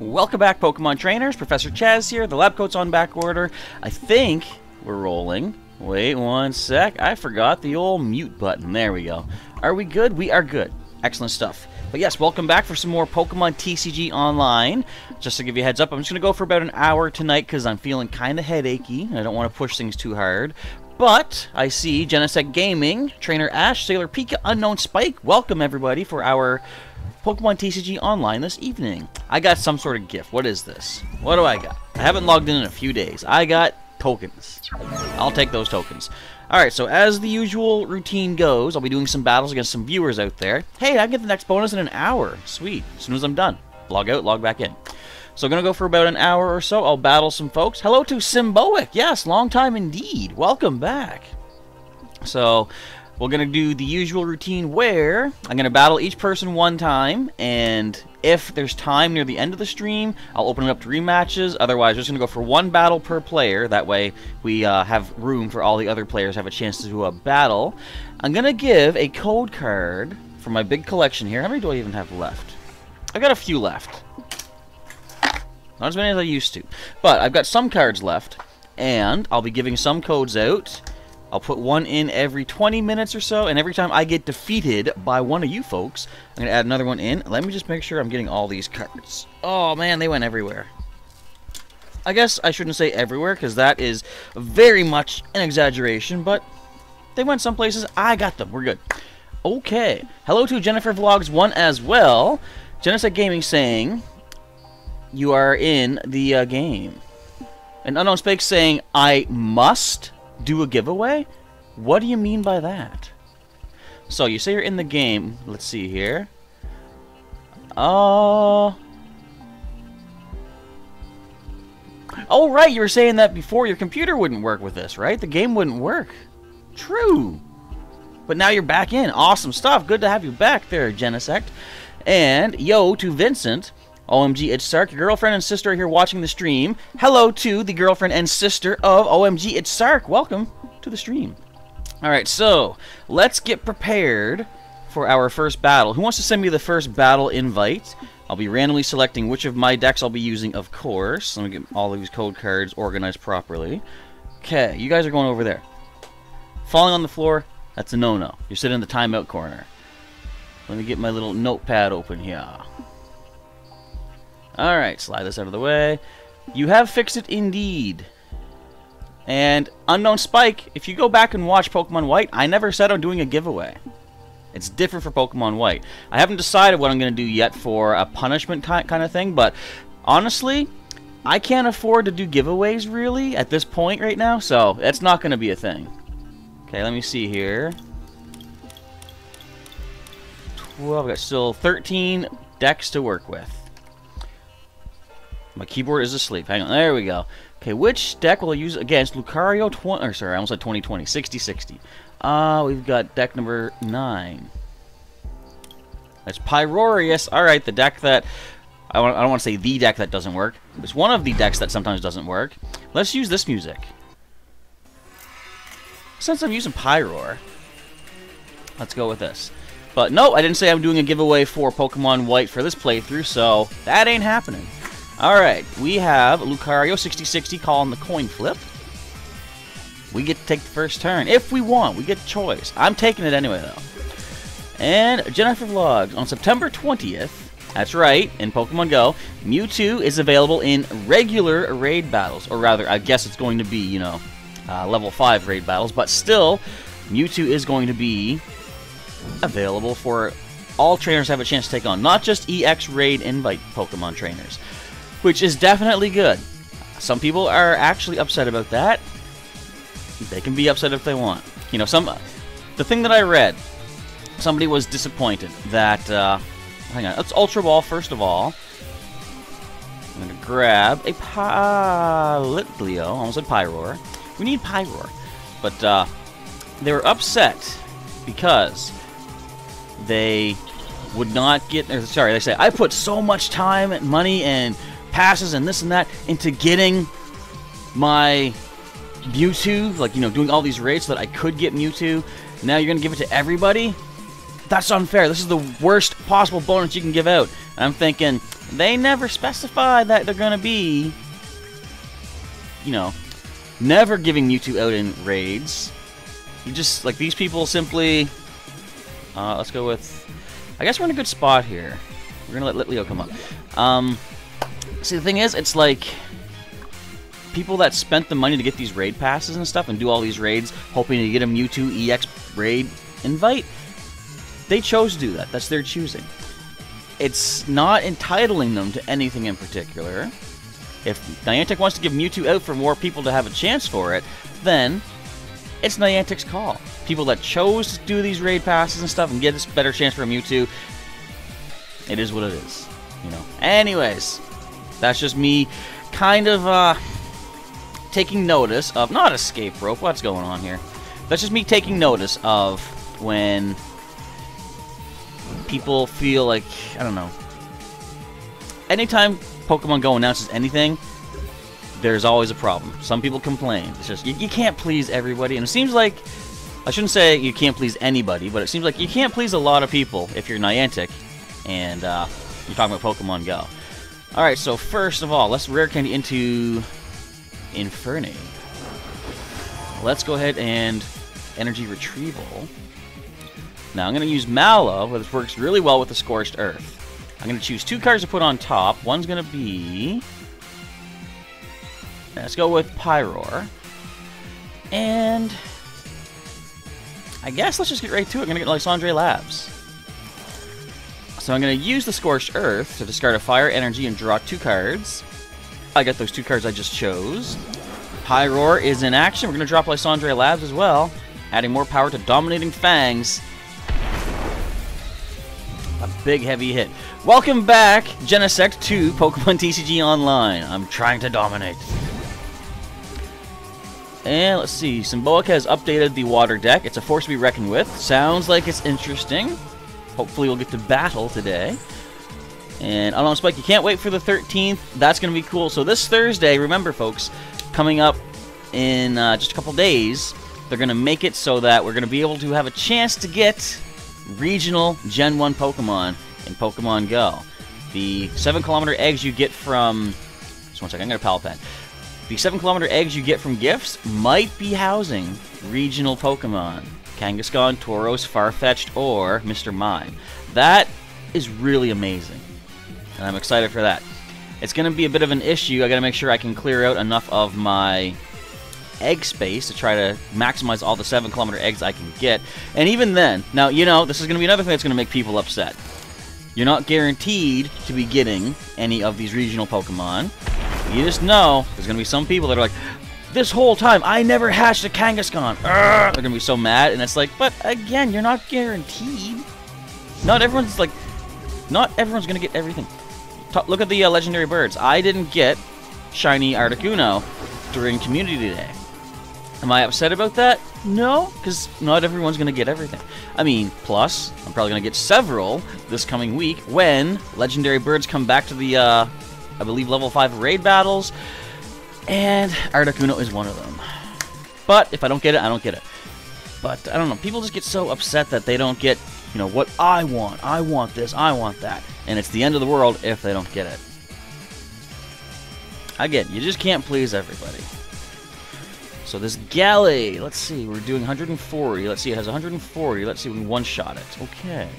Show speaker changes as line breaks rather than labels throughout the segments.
Welcome back, Pokemon trainers. Professor Chaz here. The lab coat's on back order. I think we're rolling. Wait one sec. I forgot the old mute button. There we go. Are we good? We are good. Excellent stuff. But yes, welcome back for some more Pokemon TCG Online. Just to give you a heads up, I'm just going to go for about an hour tonight because I'm feeling kind of headachy. And I don't want to push things too hard. But I see Genesect Gaming, Trainer Ash, Sailor Pika, Unknown Spike. Welcome, everybody, for our Pokemon TCG Online this evening. I got some sort of gift. What is this? What do I got? I haven't logged in a few days. I got tokens. I'll take those tokens. Alright, so as the usual routine goes, I'll be doing some battles against some viewers out there. Hey, I get the next bonus in an hour. Sweet. As soon as I'm done. Log out, log back in. So I'm going to go for about an hour or so. I'll battle some folks. Hello to Symboic. Yes, long time indeed. Welcome back. So we're going to do the usual routine where I'm going to battle each person one time, and if there's time near the end of the stream, I'll open it up to rematches. Otherwise, we're just going to go for one battle per player. That way, we have room for all the other players to have a chance to do a battle. I'm going to give a code card for my big collection here. How many do I even have left? I've got a few left. Not as many as I used to. But I've got some cards left, and I'll be giving some codes out. I'll put one in every 20 minutes or so, and every time I get defeated by one of you folks, I'm going to add another one in. Let me just make sure I'm getting all these cards. Oh, man, they went everywhere. I guess I shouldn't say everywhere, because that is very much an exaggeration, but they went some places. I got them. We're good. Okay. Hello to Jennifer Vlogs 1 as well. Genesect Gaming saying, you are in the game. And Unknown Spake saying, I must do a giveaway? What do you mean by that? So you say you're in the game. Let's see here. Oh right, you were saying that before your computer wouldn't work with this, right? The game wouldn't work. True. But now you're back in. Awesome stuff. Good to have you back there, Genesect. And yo to Vincent. OMG, it's Sark. Your girlfriend and sister are here watching the stream. Hello to the girlfriend and sister of OMG, it's Sark. Welcome to the stream. Alright, so let's get prepared for our first battle. Who wants to send me the first battle invite? I'll be randomly selecting which of my decks I'll be using, of course. Let me get all of these code cards organized properly. Okay, you guys are going over there. Falling on the floor, that's a no-no. You're sitting in the timeout corner. Let me get my little notepad open here. Alright, slide this out of the way. You have fixed it indeed. And Unknown Spike, if you go back and watch Pokemon White, I never said I'm doing a giveaway. It's different for Pokemon White. I haven't decided what I'm going to do yet for a punishment kind of thing, but honestly, I can't afford to do giveaways really at this point right now, so it's not going to be a thing. Okay, let me see here. 12, I've got still 13 decks to work with. My keyboard is asleep. Hang on. There we go. Okay, which deck will I use against Lucario 20? Or sorry, I almost said 2020. 60-60. We've got deck number 9. That's Pyrorius. Alright, the deck that... I don't want to say the deck that doesn't work. It's one of the decks that sometimes doesn't work. Let's use this music. Since I'm using Pyroar, let's go with this. But no, I didn't say I'm doing a giveaway for Pokemon White for this playthrough, so that ain't happening. Alright, we have Lucario 60-60 calling the coin flip. We get to take the first turn. If we want, we get a choice. I'm taking it anyway, though. And Jennifer Vlogs, on September 20th, that's right, in Pokemon Go, Mewtwo is available in regular raid battles. Or rather, I guess it's going to be, you know, level 5 raid battles. But still, Mewtwo is going to be available for all trainers to have a chance to take on. Not just EX raid invite Pokemon trainers. Which is definitely good. Some people are actually upset about that. They can be upset if they want. You know, the thing that I read, somebody was disappointed that, hang on, let's Ultra Ball first of all. I'm going to grab a Litleo, almost said Pyroar. We need Pyroar. But, they were upset because they would not get, sorry, they say, I put so much time and money and passes and this and that into getting my Mewtwo, like, you know, doing all these raids so that I could get Mewtwo. Now you're going to give it to everybody? That's unfair. This is the worst possible bonus you can give out. And I'm thinking, they never specify that they're gonna be, you know, never giving Mewtwo out in raids. You just, like, these people simply, let's go with, I guess we're in a good spot here. We're gonna let Leo come up. See, the thing is, it's like, people that spent the money to get these raid passes and stuff and do all these raids hoping to get a Mewtwo EX raid invite, they chose to do that. That's their choosing. It's not entitling them to anything in particular. If Niantic wants to give Mewtwo out for more people to have a chance for it, then it's Niantic's call. People that chose to do these raid passes and stuff and get this better chance for a Mewtwo, it is what it is. You know. Anyways, that's just me kind of taking notice of, not escape rope, what's going on here? That's just me taking notice of when people feel like, I don't know, anytime Pokemon Go announces anything, there's always a problem. Some people complain. It's just, you can't please everybody, and it seems like, I shouldn't say you can't please anybody, but it seems like you can't please a lot of people if you're Niantic, and you're talking about Pokemon Go. Alright, so first of all, let's rare candy into Infernape. Let's go ahead and energy retrieval. Now I'm going to use Mallow, which works really well with the Scorched Earth. I'm going to choose 2 cards to put on top. One's going to be, let's go with Pyroar. And I guess let's just get right to it. I'm going to get Lysandre Labs. So I'm going to use the Scorched Earth to discard a Fire Energy and draw 2 cards. I got those 2 cards I just chose. Pyroar is in action. We're going to drop Lysandre Labs as well, adding more power to Dominating Fangs. A big heavy hit. Welcome back, Genesect, to Pokemon TCG Online. I'm trying to dominate. And let's see, Symboic has updated the water deck. It's a force to be reckoned with. Sounds like it's interesting. Hopefully we'll get to battle today. And Unknown Spike, you can't wait for the 13th. That's going to be cool. So this Thursday, remember folks, coming up in just a couple days, they're going to make it so that we're going to be able to have a chance to get regional Gen 1 Pokemon in Pokemon Go. The 7-kilometer eggs you get from... Just one second, I'm going to Pallet Pen. The 7-kilometer eggs you get from gifts might be housing regional Pokemon. Kangaskhan, Tauros, Farfetch'd, or Mr. Mime. That is really amazing. And I'm excited for that. It's going to be a bit of an issue. I got to make sure I can clear out enough of my egg space to try to maximize all the 7-kilometer eggs I can get. And even then, now, you know, this is going to be another thing that's going to make people upset. You're not guaranteed to be getting any of these regional Pokemon. You just know there's going to be some people that are like, this whole time, I never hatched a Kangaskhan. They're going to be so mad. And it's like, but again, you're not guaranteed. Not everyone's going to get everything. Look at the legendary birds. I didn't get shiny Articuno during Community Day. Am I upset about that? No, because not everyone's going to get everything. I mean, plus, I'm probably going to get several this coming week when legendary birds come back to the, I believe, level 5 raid battles, and Articuno is one of them. But if I don't get it, I don't get it. But, I don't know, people just get so upset that they don't get, you know, what I want. I want this, I want that. And it's the end of the world if they don't get it. Again, you just can't please everybody. So this Galley, let's see, we're doing 140. Let's see, it has 140. Let's see, we can one-shot it. Okay.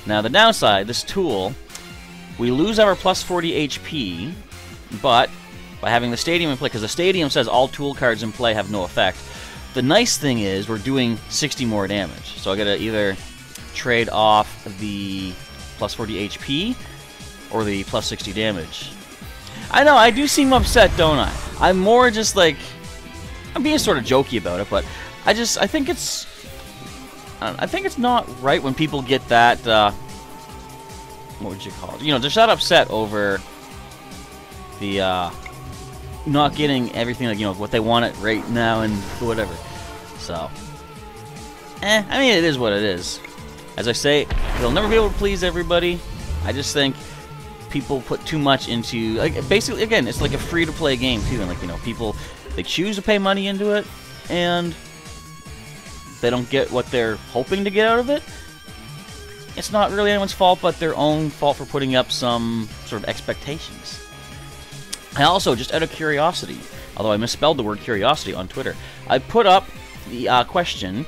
Now, the downside, this tool, we lose our plus 40 HP, but by having the Stadium in play, because the Stadium says all tool cards in play have no effect, the nice thing is we're doing 60 more damage. So I gotta either trade off the plus 40 HP or the plus 60 damage. I know, I do seem upset, don't I? I'm more just like, I'm being sort of jokey about it, but I think it's not right when people get that, what would you call it? You know, they're not upset over the, not getting everything, like, you know, what they want it right now and whatever. So, I mean, it is what it is. As I say, they'll never be able to please everybody. I just think people put too much into, like, basically, again, it's like a free-to-play game, too, and, like, you know, people, they choose to pay money into it, and they don't get what they're hoping to get out of it. it's not really anyone's fault but their own fault for putting up some sort of expectations. I also, just out of curiosity, although I misspelled the word curiosity on Twitter, I put up the question,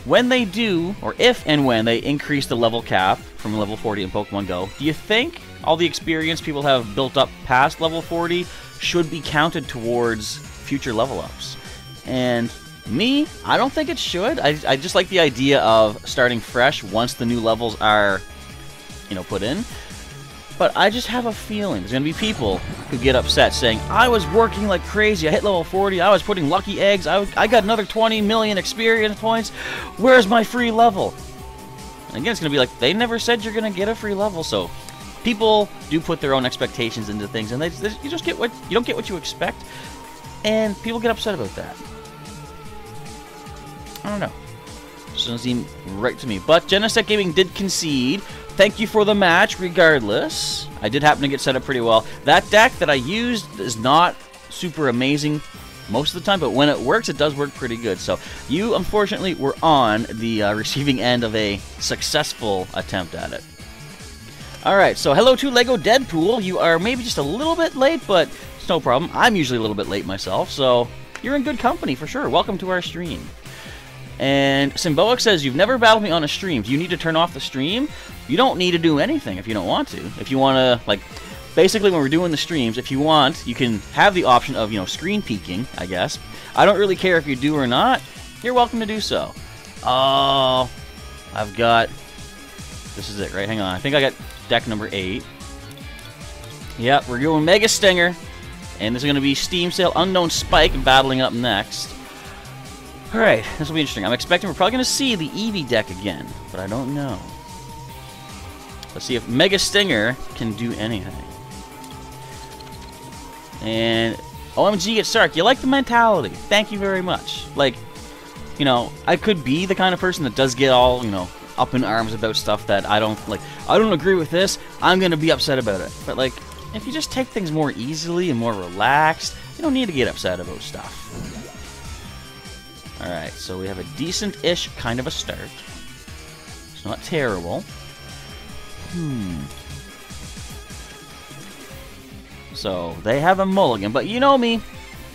when they do, or if and when they increase the level cap from level 40 in Pokemon Go, do you think all the experience people have built up past level 40 should be counted towards future level ups? And me, I don't think it should. I just like the idea of starting fresh once the new levels are, you know, put in. But I just have a feeling there's going to be people who get upset saying, I was working like crazy, I hit level 40, I was putting lucky eggs, I got another 20 million experience points, where's my free level? And again, it's going to be like, they never said you're going to get a free level, so people do put their own expectations into things, and you just get you don't get what you expect, and people get upset about that. I don't know. Doesn't seem right to me. But Genesect Gaming did concede. Thank you for the match, regardless. I did happen to get set up pretty well. That deck that I used is not super amazing most of the time, but when it works, it does work pretty good. So you, unfortunately, were on the receiving end of a successful attempt at it. Alright, so hello to Lego Deadpool. You are maybe just a little bit late, but it's no problem. I'm usually a little bit late myself, so you're in good company for sure. Welcome to our stream. And Symboic says, you've never battled me on a stream. Do you need to turn off the stream? You don't need to do anything if you don't want to. If you want to, like, basically when we're doing the streams, if you want, you can have the option of, you know, screen peeking, I guess. I don't really care if you do or not. You're welcome to do so. Oh, I've got, this is it, right? Hang on. I think I got deck number 8. Yep, we're going Mega Stinger. And this is going to be Steam Sale Unknown Spike battling up next. Alright, this will be interesting. I'm expecting we're probably going to see the Eevee deck again, but I don't know. Let's see if Mega Stinger can do anything. And OMG at Sark, you like the mentality. Thank you very much. Like, you know, I could be the kind of person that does get all, you know, up in arms about stuff that I don't, like, I don't agree with this, I'm going to be upset about it. But, like, if you just take things more easily and more relaxed, you don't need to get upset about stuff. Alright, so we have a decent-ish kind of a start. It's not terrible. So, they have a mulligan, but you know me.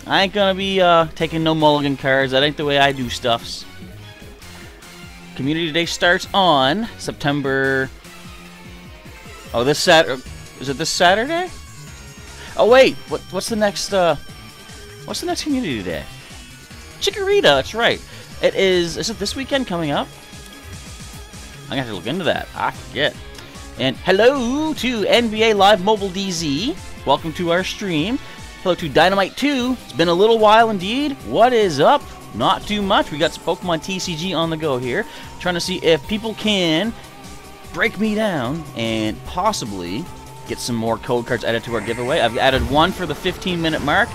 I ain't gonna be taking no mulligan cards. That ain't the way I do stuffs. Community Day starts on September... Oh, this Saturday... Is it this Saturday? Oh, wait! What's the next, What's the next Community Day? Chikorita, that's right. Is it this weekend coming up? I'm gonna have to look into that. I forget. And hello to NBA Live Mobile DZ. Welcome to our stream. Hello to Dynamite 2. It's been a little while indeed. What is up? Not too much. We got some Pokemon TCG on the go here. Trying to see if people can break me down and possibly get some more code cards added to our giveaway. I've added one for the 15-minute mark.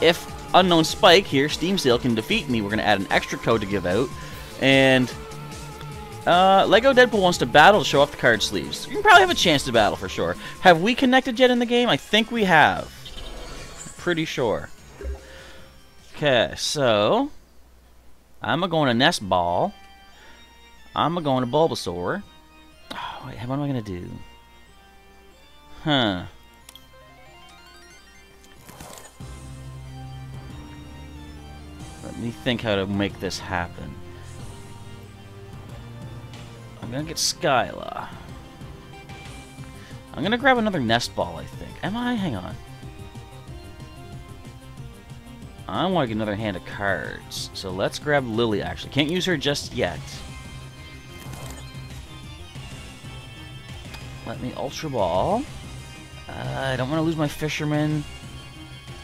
If Unknown Spike here, Steam Sale, can defeat me, we're going to add an extra code to give out. And Lego Deadpool wants to battle to show off the card sleeves. You can probably have a chance to battle for sure. Have we connected yet in the game? I think we have. Pretty sure. Okay, so I'm going to Nest Ball. I'm going to Bulbasaur. Oh, wait, what am I going to do? Huh. Let me think how to make this happen. I'm gonna get Skyla. I'm gonna grab another Nest Ball, I think. Am I? Hang on. I want to get another hand of cards. So let's grab Lily, actually. Can't use her just yet. Let me Ultra Ball. I don't want to lose my Fisherman.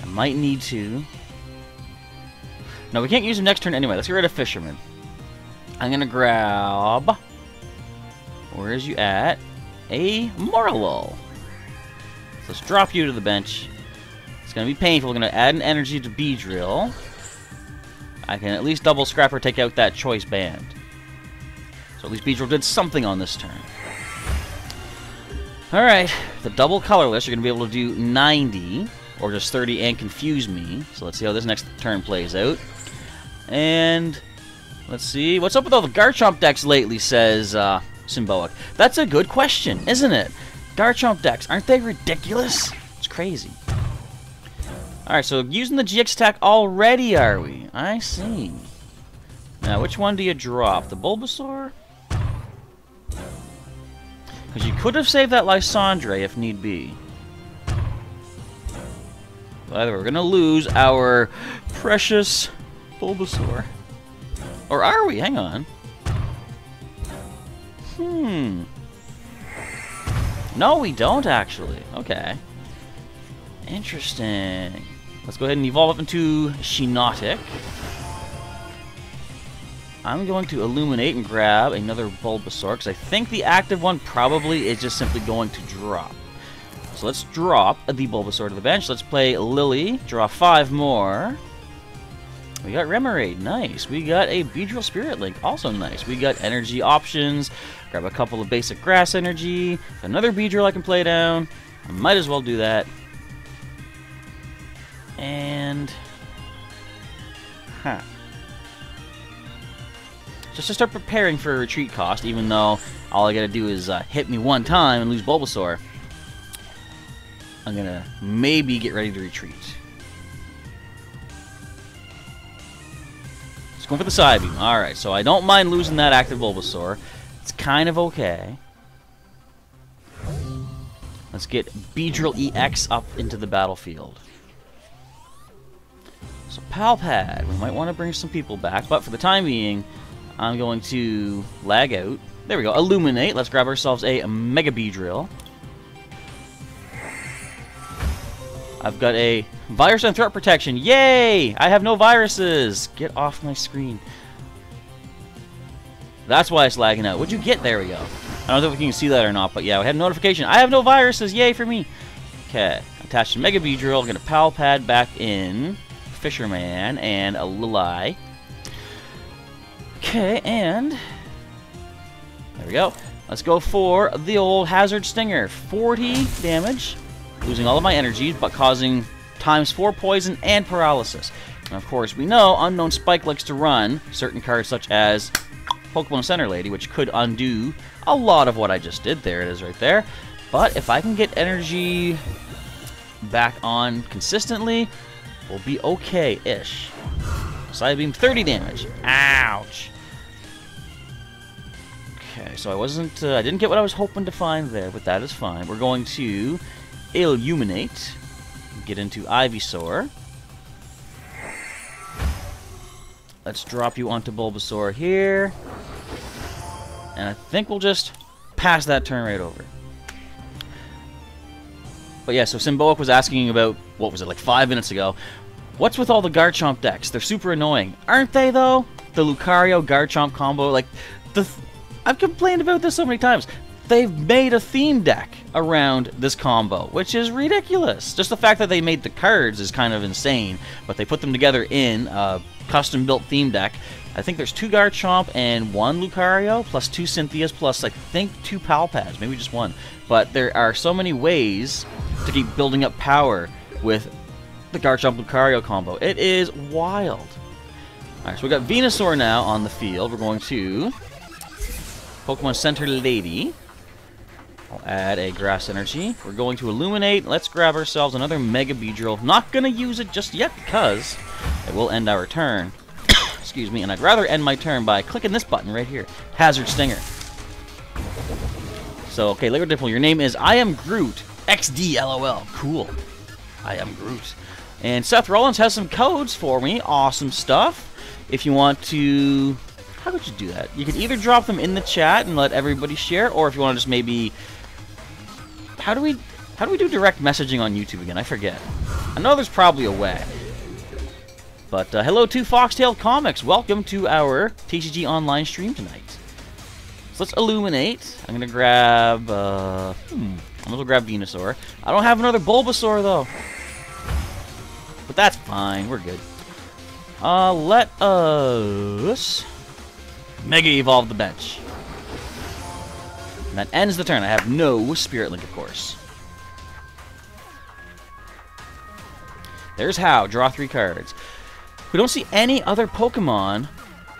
I might need to. No, we can't use him next turn anyway. Let's get rid of Fisherman. I'm gonna grab... Where is you at? A Morlul. So let's drop you to the bench. It's gonna be painful. We're gonna add an energy to Beedrill. I can at least double scrap or take out that Choice Band. So at least Beedrill did something on this turn. Alright, the double colorless, you're gonna be able to do 90, or just 30 and confuse me. So let's see how this next turn plays out. And let's see, what's up with all the Garchomp decks lately, says Symboic? That's a good question, isn't it? Garchomp decks, aren't they ridiculous? It's crazy. Alright, so using the GX attack already, are we? I see. Now, which one do you drop? The Bulbasaur? Because you could have saved that Lysandre if need be. But either we're going to lose our precious Bulbasaur. Or are we? Hang on. No, we don't, actually. Okay. Interesting. Let's go ahead and evolve up into Shiinotic. I'm going to Illuminate and grab another Bulbasaur, because I think the active one probably is just simply going to drop. So let's drop the Bulbasaur to the bench. Let's play Lily, draw 5 more. We got Remoraid, nice. We got a Beedrill Spirit Link, also nice. We got energy options, grab a couple of basic grass energy, another Beedrill I can play down. I might as well do that. And... just to start preparing for a retreat cost, even though all I gotta do is hit me one time and lose Bulbasaur. I'm gonna maybe get ready to retreat. Just going for the Psybeam. Alright, so I don't mind losing that active Bulbasaur. It's kind of okay. Let's get Beedrill EX up into the battlefield. So Palpad, we might want to bring some people back, but for the time being, I'm going to lag out. There we go, Illuminate. Let's grab ourselves a Mega Beedrill. I've got a Virus and Threat Protection. Yay! I have no viruses! Get off my screen. That's why it's lagging out. What'd you get? There we go. I don't know if you can see that or not, but yeah, we had a notification. I have no viruses! Yay for me! Okay, attached to Mega Beedrill. I'm going to Palpad back in. Fisherman and a Lili. Okay, and there we go. Let's go for the old Hazard Stinger. 40 damage, losing all of my energies, but causing ×4 poison and paralysis. And of course, we know Unknown Spike likes to run certain cards such as Pokemon Center Lady, which could undo a lot of what I just did. There it is right there. But if I can get energy back on consistently, we'll be okay-ish. Psybeam, 30 damage. Ouch. Okay, so I didn't get what I was hoping to find there, but that is fine. We're going to Illuminate, get into Ivysaur. Let's drop you onto Bulbasaur here. And I think we'll just pass that turn right over. But yeah, so Symboic was asking about, what was it, like 5 minutes ago, what's with all the Garchomp decks? They're super annoying. Aren't they, though? The Lucario-Garchomp combo, like, I've complained about this so many times. They've made a theme deck around this combo, which is ridiculous. Just the fact that they made the cards is kind of insane, but they put them together in a custom-built theme deck. I think there's 2 Garchomp and 1 Lucario, plus 2 Cynthias, plus I think 2 Palpads, maybe just 1. But there are so many ways to keep building up power with the Garchomp-Lucario combo. It is wild. Alright, so we got Venusaur now on the field. We're going to Pokemon Center Lady. I'll add a Grass Energy. We're going to Illuminate. Let's grab ourselves another Mega Beedrill. Not going to use it just yet because it will end our turn. Excuse me, and I'd rather end my turn by clicking this button right here. Hazard Stinger. So, okay, Liquid Dipple, your name is I Am Groot. XD LOL. Cool. I Am Groot. And Seth Rollins has some codes for me. Awesome stuff. If you want to... How could you do that? You could either drop them in the chat and let everybody share, or if you want to just maybe... How do we do direct messaging on YouTube again? I forget. I know there's probably a way. But hello to Foxtail Comics. Welcome to our TCG Online stream tonight. So let's Illuminate. I'm gonna grab I'm gonna grab Venusaur. I don't have another Bulbasaur though. But that's fine, we're good. Let us Mega Evolve the bench. And that ends the turn. I have no Spirit Link, of course. There's How. Draw 3 cards. We don't see any other Pokemon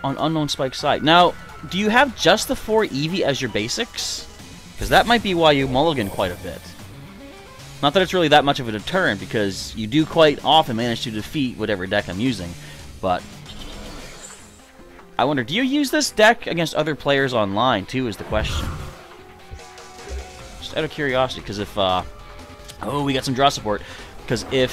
on Unknown Spike's side. Now, do you have just the 4 Eevee as your basics? Because that might be why you mulligan quite a bit. Not that it's really that much of a deterrent, because you do quite often manage to defeat whatever deck I'm using. But I wonder, do you use this deck against other players online, too, is the question. Just out of curiosity, because if... oh, we got some draw support. Because if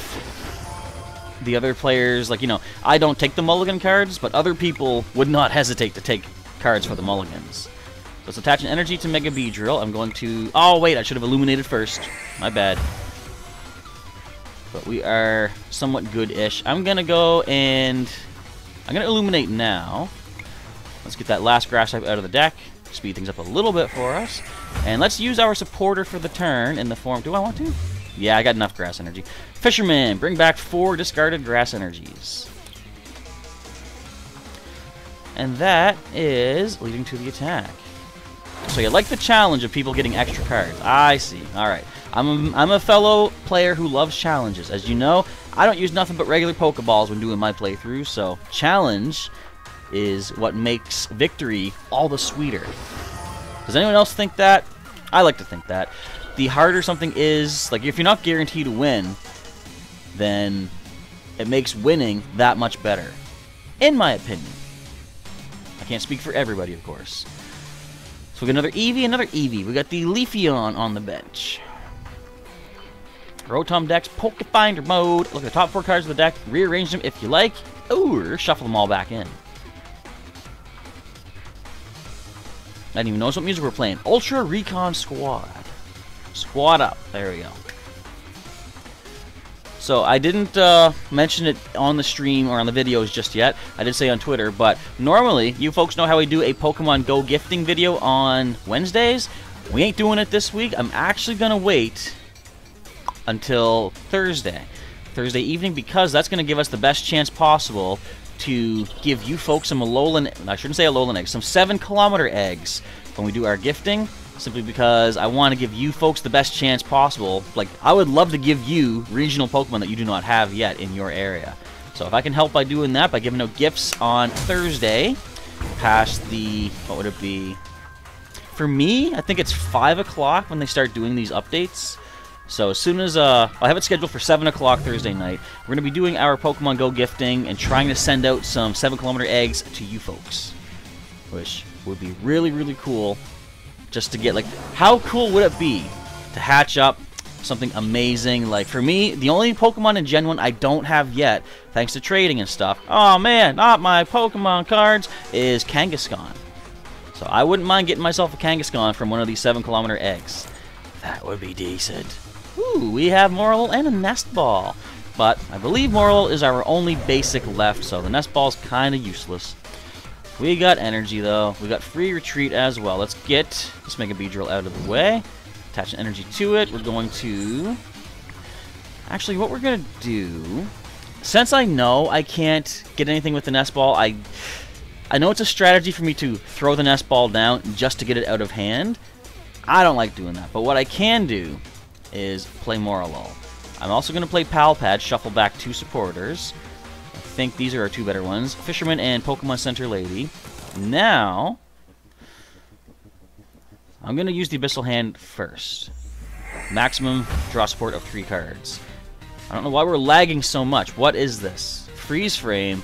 the other players, like, you know, I don't take the mulligan cards, but other people would not hesitate to take cards for the mulligans. So let's attach an energy to Mega Beedrill. I'm going to... oh, wait, I should have illuminated first. My bad. But we are somewhat good-ish. I'm going to go and... I'm going to illuminate now. Let's get that last grass type out of the deck. Speed things up a little bit for us. And let's use our supporter for the turn in the form... do I want to? Yeah, I got enough grass energy. Fisherman, bring back 4 discarded grass energies. And that is leading to the attack. So you like the challenge of people getting extra cards. I see. Alright. I'm a fellow player who loves challenges. As you know, I don't use nothing but regular Pokeballs when doing my playthrough, so challenge is what makes victory all the sweeter. Does anyone else think that? I like to think that. The harder something is, like if you're not guaranteed to win, then it makes winning that much better. In my opinion. I can't speak for everybody, of course. So we got another Eevee. We got the Leafeon on the bench. Rotom Dex, Pokefinder mode. Look at the top 4 cards of the deck. Rearrange them if you like. Or shuffle them all back in. I didn't even notice what music we're playing. Ultra Recon Squad. Squad up. There we go. So I didn't mention it on the stream or on the videos just yet. I did say on Twitter, but normally you folks know how we do a Pokemon Go gifting video on Wednesdays. We ain't doing it this week. I'm actually going to wait until Thursday evening, because that's going to give us the best chance possible to give you folks some Alolan, I shouldn't say Alolan eggs, some 7-kilometer eggs when we do our gifting. Simply because I want to give you folks the best chance possible. Like, I would love to give you regional Pokemon that you do not have yet in your area. So if I can help by doing that, by giving out gifts on Thursday, past the, what would it be? For me, I think it's 5 o'clock when they start doing these updates. So as soon as, I have it scheduled for 7 o'clock Thursday night, we're going to be doing our Pokemon Go gifting and trying to send out some 7-kilometer eggs to you folks. Which would be really, really cool. Just to get, like, how cool would it be to hatch up something amazing? Like, for me, the only Pokemon in Gen 1 I don't have yet, thanks to trading and stuff, oh man, not my Pokemon cards, is Kangaskhan. So I wouldn't mind getting myself a Kangaskhan from one of these 7-kilometer eggs. That would be decent. Ooh, we have Morelull and a Nest Ball. But I believe Morelull is our only basic left, so the Nest Ball's kind of useless. We got energy, though. We got free retreat as well. Let's make a Beedrill out of the way. Attach an energy to it. We're going to... actually, what we're going to do... since I know I can't get anything with the Nest Ball, I know it's a strategy for me to throw the Nest Ball down just to get it out of hand. I don't like doing that. But what I can do is play Morelull. I'm also going to play Pal Pad, shuffle back 2 supporters. I think these are our 2 better ones. Fisherman and Pokemon Center Lady. Now, I'm going to use the Abyssal Hand first. Maximum draw support of 3 cards. I don't know why we're lagging so much. What is this? Freeze frame.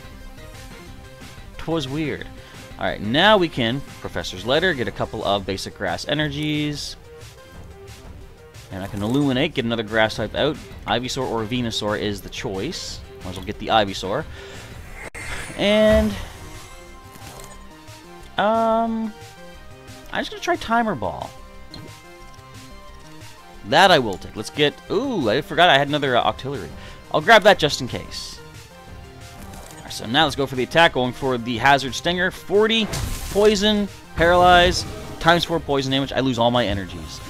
'Twas weird. Alright, now we can Professor's Letter, get a couple of basic grass energies. And I can Illuminate, get another grass type out. Ivysaur or Venusaur is the choice. Might as well get the Ivysaur. And I'm just gonna try Timer Ball. That I will take. Let's get... ooh, I forgot I had another Octillery. I'll grab that just in case. Alright, so now let's go for the attack, going for the Hazard Stinger. 40, Poison, Paralyze, times 4 poison damage. I lose all my energies.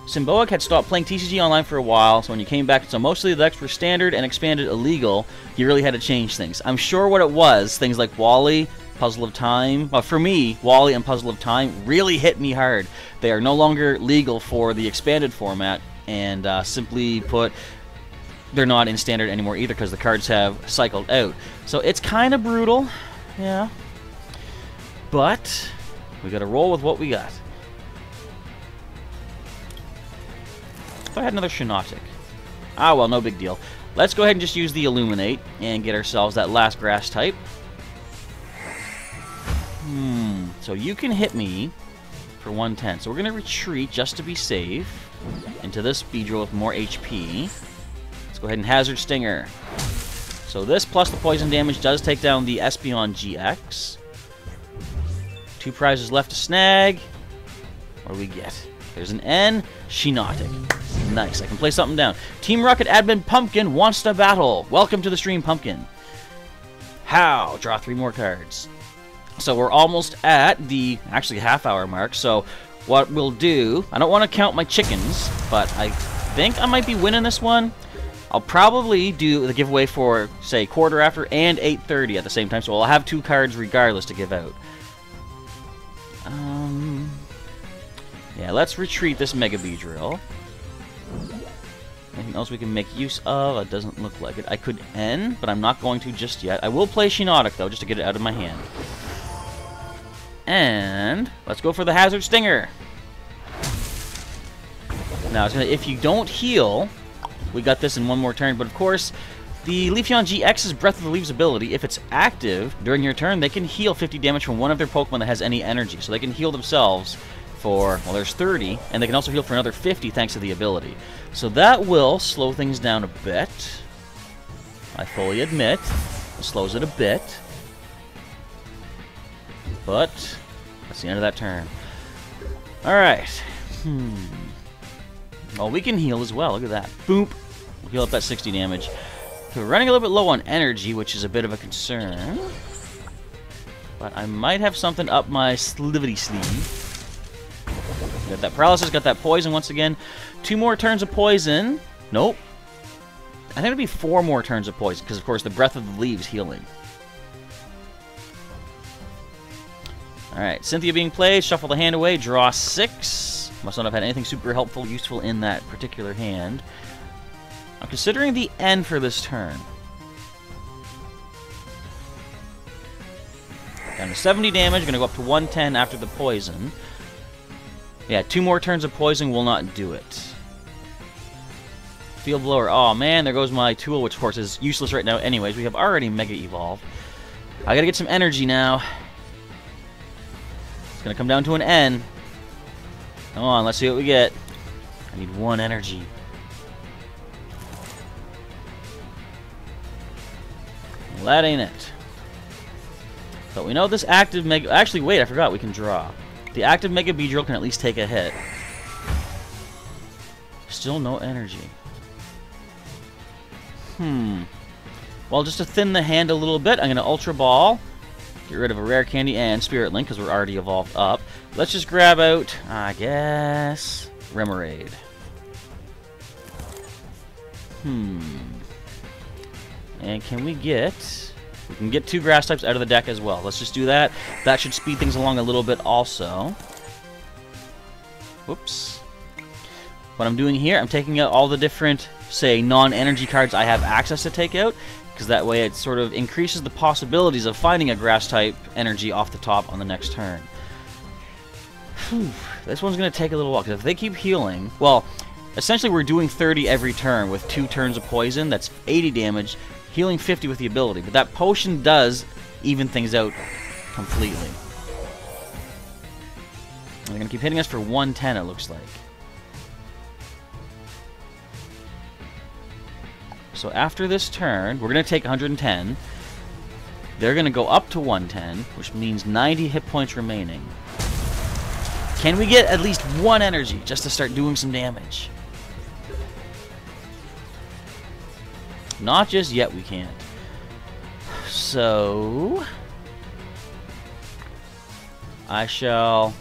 Symboic had stopped playing TCG Online for a while, so when you came back, so mostly the decks were standard and expanded illegal. You really had to change things. I'm sure what it was, things like Wally, Puzzle of Time. Well, for me, Wally and Puzzle of Time really hit me hard. They are no longer legal for the expanded format, and simply put, they're not in standard anymore either because the cards have cycled out. So it's kind of brutal, yeah. but we gotta roll with what we got. If I had another Shiinotic. Ah, well, no big deal. Let's go ahead and just use the Illuminate and get ourselves that last grass type. So you can hit me for 110. So we're going to retreat just to be safe into this Beedrill with more HP. Let's go ahead and Hazard Stinger. So this plus the poison damage does take down the Espeon GX. 2 prizes left to snag. What do we get? There's an N. Shiinotic. Nice. I can play something down. Team Rocket admin Pumpkin wants to battle. Welcome to the stream, Pumpkin. How? Draw 3 more cards. So we're almost at the, actually, half-hour mark. So what we'll do, I don't want to count my chickens, but I think I might be winning this one. I'll probably do the giveaway for, say, quarter after and 8:30 at the same time. So I'll have 2 cards regardless to give out. Yeah, let's retreat this Mega Beedrill. Anything else we can make use of? It doesn't look like it. I could N, but I'm not going to just yet. I will play Shiinotic, though, just to get it out of my hand. And let's go for the Hazard Stinger. Now, it's gonna, if you don't heal, we got this in 1 more turn. But, of course, the Leafeon GX's Breath of the Leaves ability, if it's active during your turn, they can heal 50 damage from one of their Pokemon that has any energy. So they can heal themselves for, well, there's 30, and they can also heal for another 50 thanks to the ability. So that will slow things down a bit. I fully admit, it slows it a bit. But that's the end of that turn. Alright. Well, we can heal as well. Look at that. Boop. We'll heal up that 60 damage. Okay, we're running a little bit low on energy, which is a bit of a concern. But I might have something up my slivity sleeve. Got that paralysis, got that poison once again. 2 more turns of poison. Nope. I think it'll be 4 more turns of poison, because of course the Breath of the Leaves healing. Alright, Cynthia being played, shuffle the hand away, draw 6. Must not have had anything super helpful, useful in that particular hand. I'm considering the N for this turn. Down to 70 damage, gonna go up to 110 after the poison. Yeah, 2 more turns of poison will not do it. Field Blower. Oh man, there goes my tool, which of course is useless right now anyways. We have already Mega Evolved. I gotta get some energy now. It's gonna come down to an N. Come on, let's see what we get. I need 1 energy. Well, that ain't it. But we know this active Mega... Actually, wait, I forgot. We can draw. The active Mega Beedrill can at least take a hit. Still no energy. Well, just to thin the hand a little bit, I'm going to Ultra Ball. Get rid of a Rare Candy and Spirit Link, because we're already evolved up. Let's just grab out, I guess, Remoraid. And can we get... We can get 2 grass types out of the deck as well. Let's just do that. That should speed things along a little bit also. Whoops. What I'm doing here, I'm taking out all the different, say, non-energy cards I have access to take out, because that way it sort of increases the possibilities of finding a grass type energy off the top on the next turn. This one's going to take a little while, because if they keep healing... Well, essentially we're doing 30 every turn with 2 turns of poison. That's 80 damage. Healing 50 with the ability, but that potion does even things out completely. They're going to keep hitting us for 110, it looks like. So after this turn, we're going to take 110. They're going to go up to 110, which means 90 hit points remaining. Can we get at least 1 energy just to start doing some damage? Not just yet, we can't. So... I shall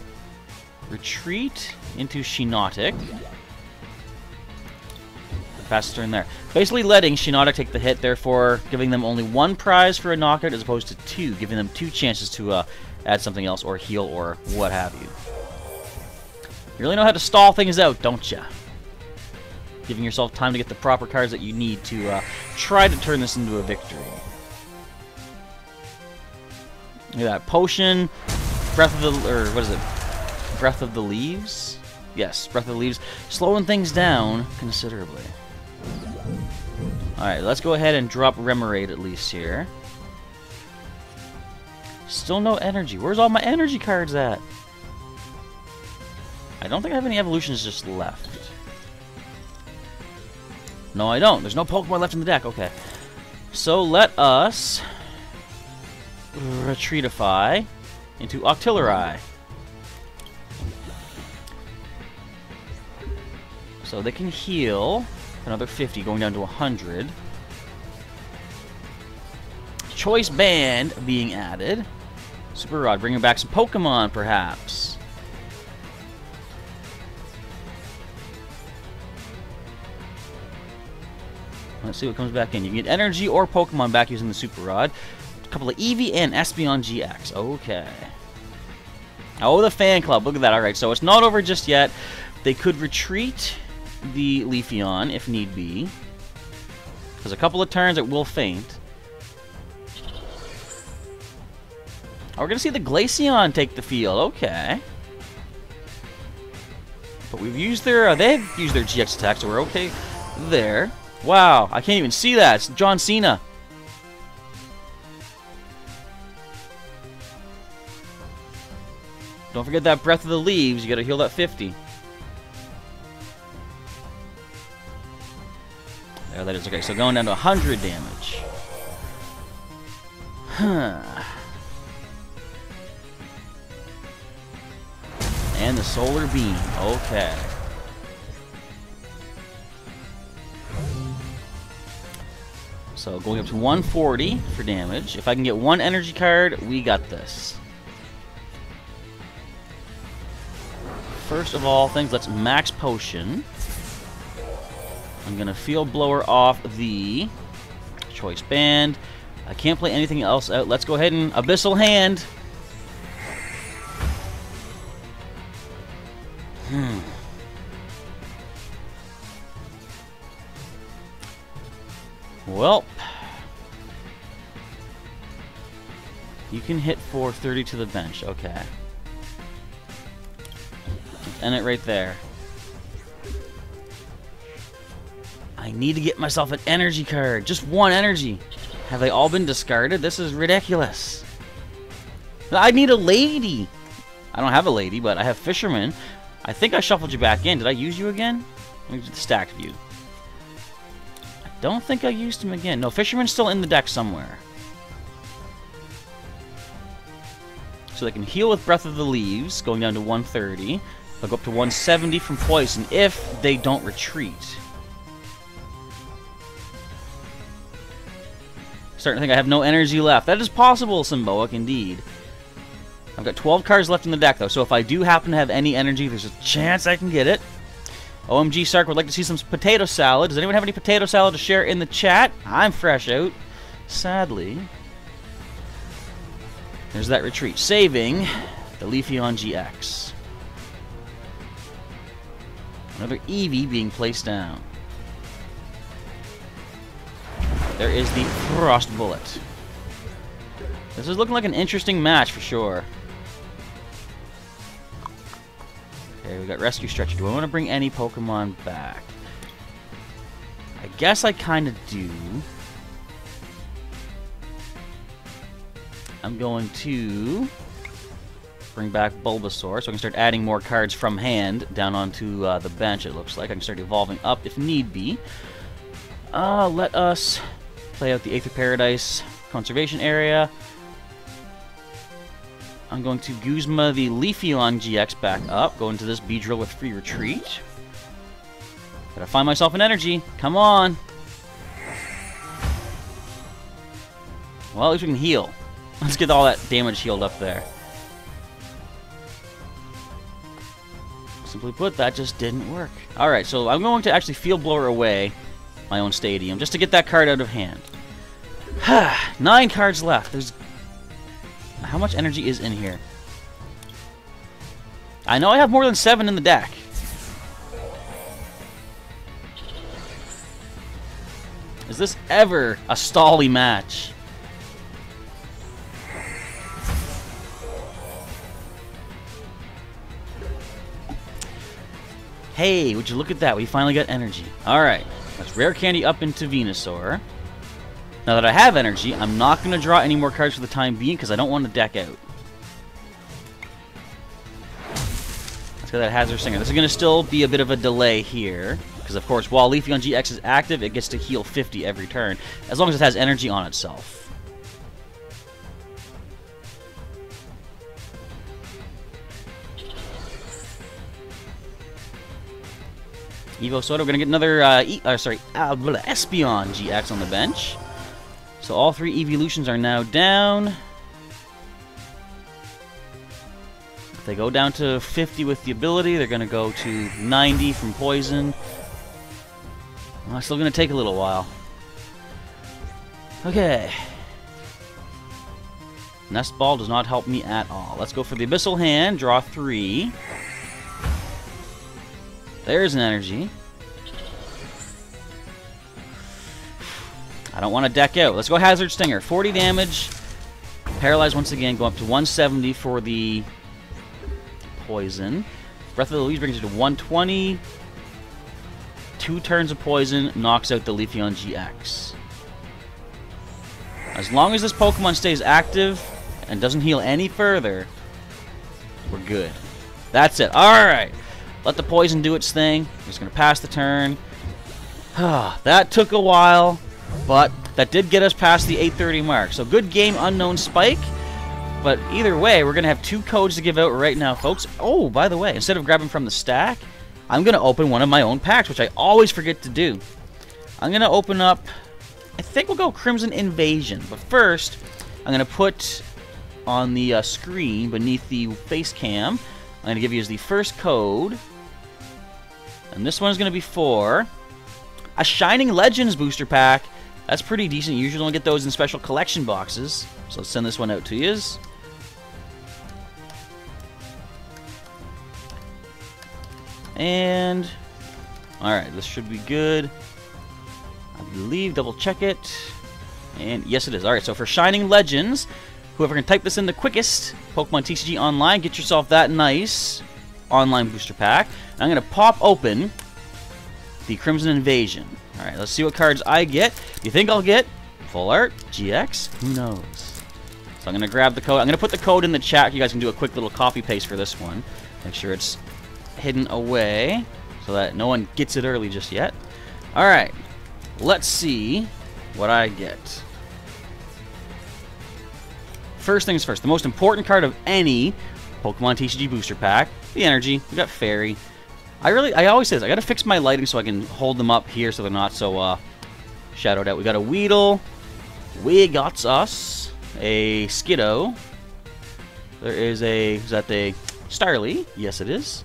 retreat into Shiinotic. Fastest turn there. Basically letting Shiinotic take the hit, therefore giving them only 1 prize for a knockout as opposed to 2, giving them 2 chances to add something else or heal or what have you. You really know how to stall things out, don't ya? Giving yourself time to get the proper cards that you need to try to turn this into a victory. Look at that. Potion. Breath of the... or what is it? Breath of the Leaves? Yes, Breath of the Leaves. Slowing things down considerably. Alright, let's go ahead and drop Remoraid at least here. Still no energy. Where's all my energy cards at? I don't think I have any evolutions just left. No, I don't. There's no Pokemon left in the deck. Okay. So let us retreatify into Octillery. So they can heal another 50, going down to 100. Choice Band being added. Super Rod, bringing back some Pokemon, perhaps. Let's see what comes back in. You can get energy or Pokemon back using the Super Rod. A couple of Eevee and Espeon GX. Okay. Oh, the fan club. Look at that. Alright, so it's not over just yet. They could retreat the Leafeon if need be. Because a couple of turns it will faint. Oh, we're going to see the Glaceon take the field. Okay. But we've used their... they've used their GX attack, so we're okay there. Wow, I can't even see that. It's John Cena. Don't forget that Breath of the Leaves. You gotta heal that 50. There, that is. Okay, so going down to 100 damage. Huh. And the Solar Beam. Okay. So going up to 140 for damage. If I can get one energy card, we got this. First of all things, let's max potion. I'm gonna Field Blower off the Choice Band. I can't play anything else out. Let's go ahead and Abyssal Hand. Well, you can hit for 30 to the bench. Okay. End it right there. I need to get myself an energy card. Just one energy. Have they all been discarded? This is ridiculous. I need a lady. I don't have a lady, but I have Fisherman. I think I shuffled you back in. Did I use you again? Let me do the stacked view. I don't think I used him again. No, Fisherman's still in the deck somewhere. So they can heal with Breath of the Leaves, going down to 130. They'll go up to 170 from Poison if they don't retreat. Starting to think I have no energy left. That is possible, Symbolic, indeed. I've got 12 cards left in the deck, though, so if I do happen to have any energy, there's a chance I can get it. OMG Sark would like to see some potato salad. Does anyone have any potato salad to share in the chat? I'm fresh out, sadly. There's that retreat. Saving the Leafeon GX. Another Eevee being placed down. There is the Frost Bullet. This is looking like an interesting match for sure. Okay, we got Rescue Stretcher. Do I want to bring any Pokemon back? I guess I kind of do. I'm going to bring back Bulbasaur, so I can start adding more cards from hand down onto the bench, it looks like. I can start evolving up if need be. Let us play out the Aether Paradise conservation area. I'm going to Guzma the Leafeon GX back up, go into this Beedrill with free retreat. Gotta find myself an energy. Come on. Well, at least we can heal. Let's get all that damage healed up there. Simply put, that just didn't work. Alright, so I'm going to actually Field Blower away my own stadium just to get that card out of hand. 9 cards left. There's... How much energy is in here? I know I have more than 7 in the deck. Is this ever a stally match? Hey, would you look at that? We finally got energy. Alright, let's rare candy up into Venusaur. Now that I have energy, I'm not going to draw any more cards for the time being because I don't want to deck out. Let's get that Hazard Singer. This is going to still be a bit of a delay here. Because, of course, while Leafeon GX is active, it gets to heal 50 every turn. As long as it has energy on itself. Evo Soda, we're going to get another Espeon GX on the bench. So all 3 evolutions are now down. If they go down to 50 with the ability, they're going to go to 90 from Poison. Well, it's still going to take a little while. Okay. Nest Ball does not help me at all. Let's go for the Abyssal Hand, draw 3. There's an energy. I don't want to deck out. Let's go Hazard Stinger. 40 damage. Paralyzed once again. Go up to 170 for the poison. Breath of the Leaves brings it to 120. 2 turns of poison knocks out the Leafeon GX. As long as this Pokemon stays active and doesn't heal any further, we're good. That's it. Alright. Let the poison do its thing. I'm just going to pass the turn. That took a while, but that did get us past the 8:30 mark. So good game, Unknown Spike. But either way, we're going to have 2 codes to give out right now, folks. Oh, by the way, instead of grabbing from the stack, I'm going to open one of my own packs, which I always forget to do. I'm going to open up, I think we'll go Crimson Invasion. But first, I'm going to put on the screen beneath the face cam, I'm going to give you as the first code. And this one is going to be for a Shining Legends booster pack. That's pretty decent. You usually don't get those in special collection boxes. So let's send this one out to you. And, alright, this should be good. I believe, double check it. And yes, it is. Alright, so for Shining Legends, whoever can type this in the quickest, Pokemon TCG Online, get yourself that nice online booster pack. And I'm going to pop open the Crimson Invasion. Alright, let's see what cards I get. You think I'll get Full Art, GX? Who knows? So I'm going to grab the code. I'm going to put the code in the chat. You guys can do a quick little copy paste for this one. Make sure it's hidden away so that no one gets it early just yet. Alright, let's see what I get. First things first, the most important card of any Pokemon TCG booster pack, the energy. We got Fairy. I always say this, I gotta fix my lighting so I can hold them up here so they're not so shadowed out. We got a Weedle. We got us a Skiddo. There is is that the Starly? Yes, it is.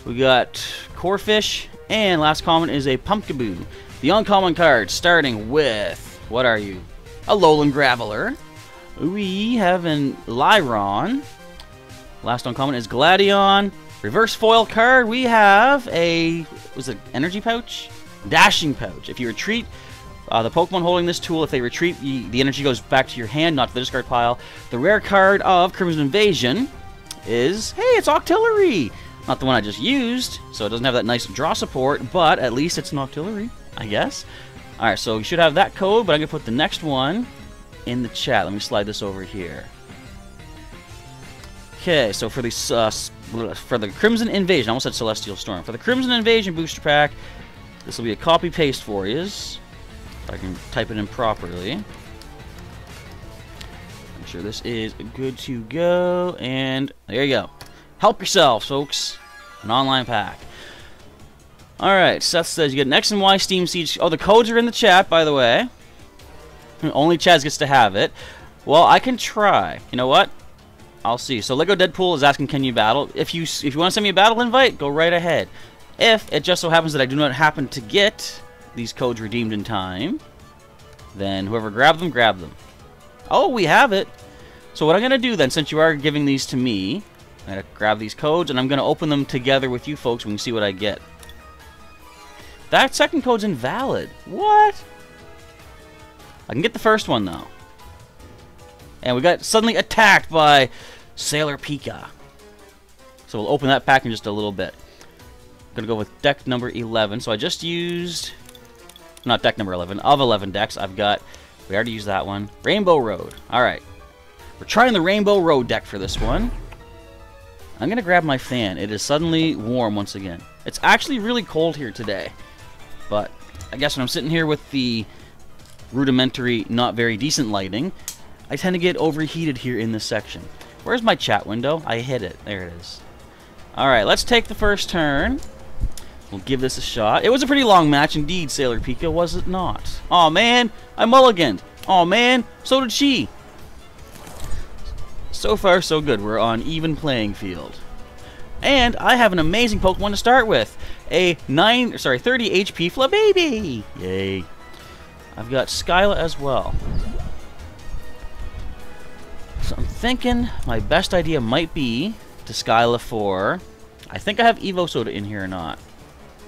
We got Corphish, and last common is a Pumpkaboo. The uncommon cards, starting with, what are you? A Alolan Graveler. We have an Lyron. Last uncommon is Gladion. Reverse foil card, we have a, was it Energy Pouch? Dashing Pouch. If you retreat, the Pokemon holding this tool, if they retreat, the energy goes back to your hand, not to the discard pile. The rare card of Crimson Invasion is, hey, it's Octillery! Not the one I just used, so it doesn't have that nice draw support, but at least it's an Octillery, I guess. Alright, so you should have that code, but I'm going to put the next one in the chat. Let me slide this over here. Okay, so for the Crimson Invasion, I almost said Celestial Storm. For the Crimson Invasion booster pack, this will be a copy-paste for you. If I can type it in properly. Make sure this is good to go, and there you go. Help yourself, folks. An online pack. Alright, Seth says you get an X and Y Steam Siege. Oh, the codes are in the chat, by the way. Only Chaz gets to have it. Well, I can try. You know what? I'll see. So Lego Deadpool is asking, can you battle? If you want to send me a battle invite, go right ahead. If it just so happens that I do not happen to get these codes redeemed in time, then whoever grabbed them, grab them. Oh, we have it. So what I'm going to do then, since you are giving these to me, I'm going to grab these codes, and I'm going to open them together with you folks. We can see what I get. That second code's invalid. What? I can get the first one, though. And we got suddenly attacked by Sailor Pika. So we'll open that pack in just a little bit. Gonna go with deck number 11. So I just used, not deck number 11, of 11 decks. I've got, we already used that one. Rainbow Road. Alright. We're trying the Rainbow Road deck for this one. I'm gonna grab my fan. It is suddenly warm once again. It's actually really cold here today. But I guess when I'm sitting here with the rudimentary, not very decent lighting, I tend to get overheated here in this section. Where's my chat window? I hit it. There it is. Alright, let's take the first turn. We'll give this a shot. It was a pretty long match indeed, Sailor Pika, was it not? Aw, man, I mulliganed. Aw, man, so did she. So far, so good. We're on even playing field. And I have an amazing Pokemon to start with. A 30 HP Flababy. Yay. I've got Skyla as well. So I'm thinking my best idea might be to Skyla for... I think I have Evo Soda in here or not.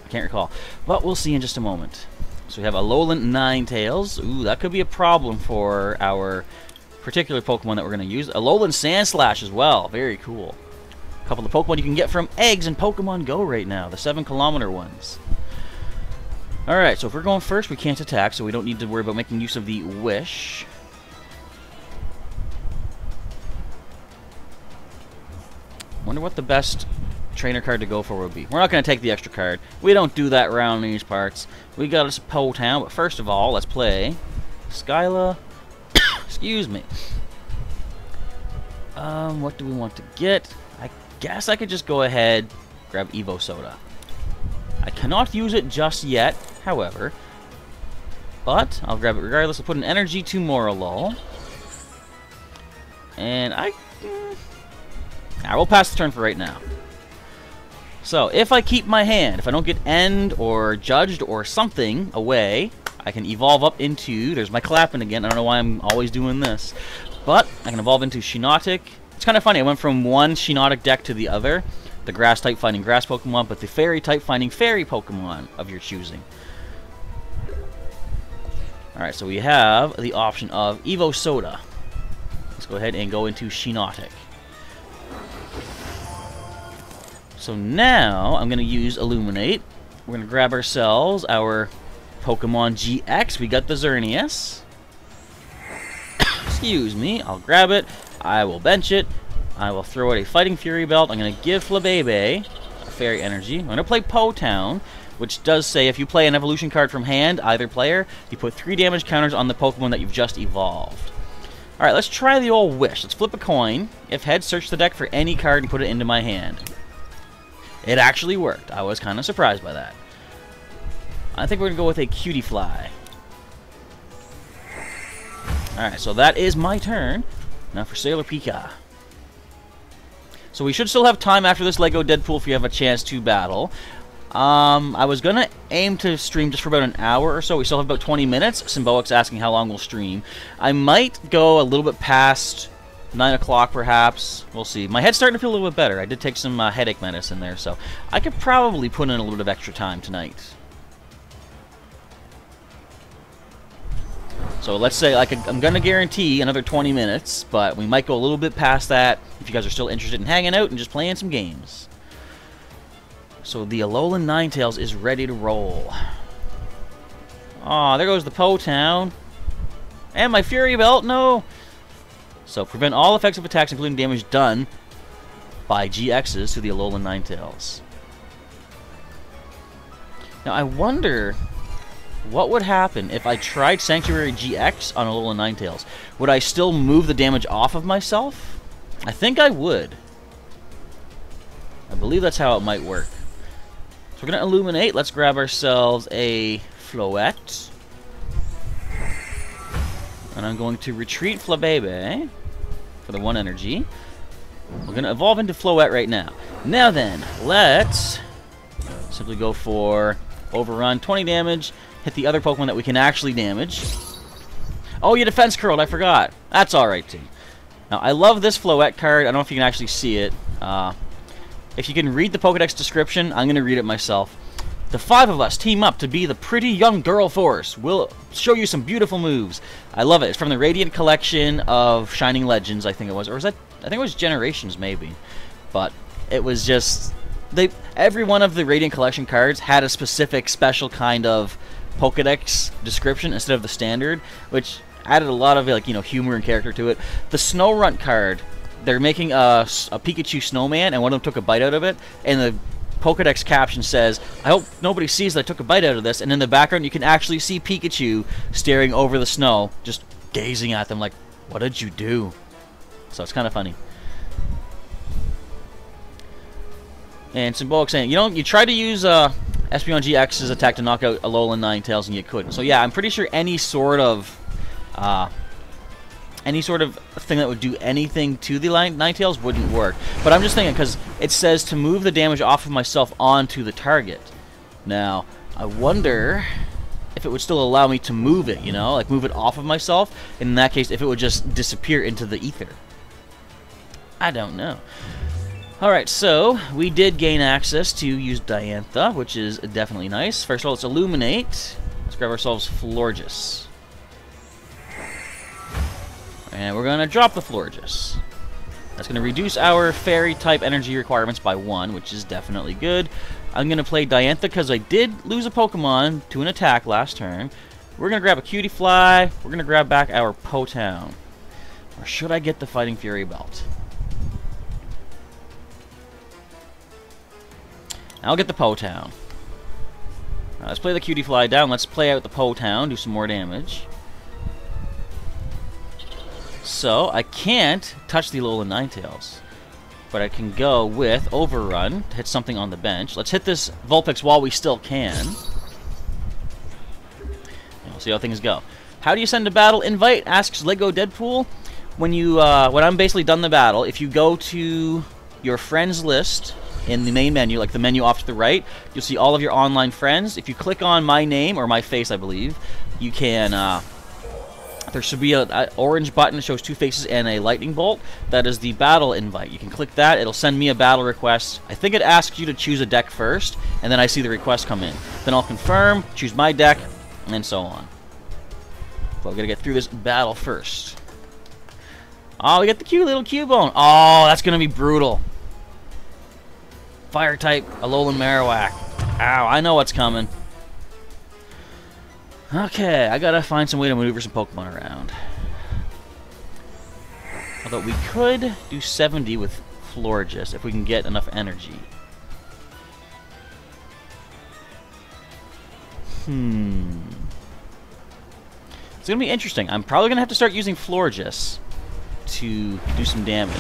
I can't recall. But we'll see in just a moment. So we have Alolan Ninetales. Ooh, that could be a problem for our particular Pokemon that we're going to use. Alolan Sandslash as well. Very cool. A couple of Pokemon you can get from eggs in Pokemon Go right now. The 7-kilometer ones. Alright, so if we're going first, we can't attack, so we don't need to worry about making use of the Wish. Wonder what the best trainer card to go for would be. We're not going to take the extra card. We don't do that around these parts. We got us a Potown, but first of all, let's play Skyla. Excuse me. What do we want to get? I guess I could just go ahead, grab Evo Soda. I cannot use it just yet, however, but I'll grab it regardless. I'll put an energy to Moralol. And I will pass the turn for right now. So, if I keep my hand, if I don't get end or judged or something away, I can evolve up into, there's my clapping again, I don't know why I'm always doing this, but I can evolve into Shiinotic. It's kind of funny, I went from one Shiinotic deck to the other, the grass type finding grass Pokemon, but the fairy type finding fairy Pokemon of your choosing. Alright, so we have the option of Evo Soda. Let's go ahead and go into Shiinotic. So now, I'm going to use Illuminate. We're going to grab ourselves our Pokemon GX. We got the Xerneas. Excuse me. I'll grab it. I will bench it. I will throw out a Fighting Fury Belt. I'm going to give Flabebe a Fairy Energy. I'm going to play Potown, which does say if you play an evolution card from hand, either player, you put 3 damage counters on the Pokemon that you've just evolved. Alright, let's try the old Wish. Let's flip a coin. If head, search the deck for any card and put it into my hand. It actually worked. I was kind of surprised by that. I think we're going to go with a Cutie Fly. Alright, so that is my turn. Now for Sailor Pika. So we should still have time after this Lego Deadpool if you have a chance to battle. I was going to aim to stream just for about an hour or so. We still have about 20 minutes. Symboic's asking how long we'll stream. I might go a little bit past 9 o'clock perhaps. We'll see. My head's starting to feel a little bit better. I did take some headache medicine there, so I could probably put in a little bit of extra time tonight. So let's say I'm going to guarantee another 20 minutes, but we might go a little bit past that if you guys are still interested in hanging out and just playing some games. So the Alolan Ninetales is ready to roll. Aw, there goes the Potown. And my Fury Belt, no! So prevent all effects of attacks, including damage done by GXs to the Alolan Ninetales. Now I wonder what would happen if I tried Sanctuary GX on Alolan Ninetales. Would I still move the damage off of myself? I think I would. I believe that's how it might work. So we're going to Illuminate. Let's grab ourselves a Floette. And I'm going to retreat Flabebe for the 1 energy. We're going to evolve into Floette right now. Now then, let's simply go for Overrun, 20 damage, hit the other Pokemon that we can actually damage. Oh, you defense curled, I forgot. That's alright too. Now, I love this Floette card. I don't know if you can actually see it. If you can read the Pokedex description, I'm going to read it myself. The 5 of us team up to be the pretty young girl force. We'll show you some beautiful moves. I love it. It's from the Radiant collection of Shining Legends, I think it was. Or was that... I think it was Generations, maybe. But it was just... every one of the Radiant Collection cards had a specific special kind of Pokedex description instead of the standard, which added a lot of, like, humor and character to it. The Snorunt card, they're making a Pikachu snowman, and one of them took a bite out of it, and the Pokedex caption says, "I hope nobody sees that I took a bite out of this," and in the background you can actually see Pikachu staring over the snow, just gazing at them like, "What did you do?" So it's kind of funny. And Symbolic saying, you tried to use Espeon GX's attack to knock out Alolan Ninetales and you couldn't. So yeah, I'm pretty sure any sort of thing that would do anything to the Ninetales wouldn't work. But I'm just thinking, because it says to move the damage off of myself onto the target. Now, I wonder if it would still allow me to move it, like move it off of myself. And in that case, if it would just disappear into the ether. I don't know. Alright, so we did gain access to use Diantha, which is definitely nice. First of all, let's Illuminate. Let's grab ourselves Florges. And we're going to drop the Florges. That's going to reduce our Fairy-type energy requirements by 1, which is definitely good. I'm going to play Diantha because I did lose a Pokemon to an attack last turn. We're going to grab a Cutie Fly. We're going to grab back our Potown. Or should I get the Fighting Fury Belt? I'll get the Potown. Let's play the Cutie Fly down. Let's play out the Potown, do some more damage. So, I can't touch the Alolan Ninetales. But I can go with Overrun to hit something on the bench. Let's hit this Vulpix while we still can. And we'll see how things go. How do you send a battle invite? Asks Lego Deadpool. When I'm basically done the battle, if you go to your friends list in the main menu, like the menu off to the right, you'll see all of your online friends. If you click on my name, or my face, I believe, you can, there should be an orange button that shows 2 faces and a lightning bolt. That is the battle invite. You can click that. It'll send me a battle request. I think it asks you to choose a deck first, and then I see the request come in. Then I'll confirm, choose my deck, and so on. But we're going to get through this battle first. Oh, we get the cute little Cubone. Oh, that's going to be brutal. Fire-type Alolan Marowak. Ow, I know what's coming. Okay, I gotta find some way to maneuver some Pokemon around. Although we could do 70 with Florges if we can get enough energy. It's gonna be interesting. I'm probably gonna have to start using Florges to do some damage.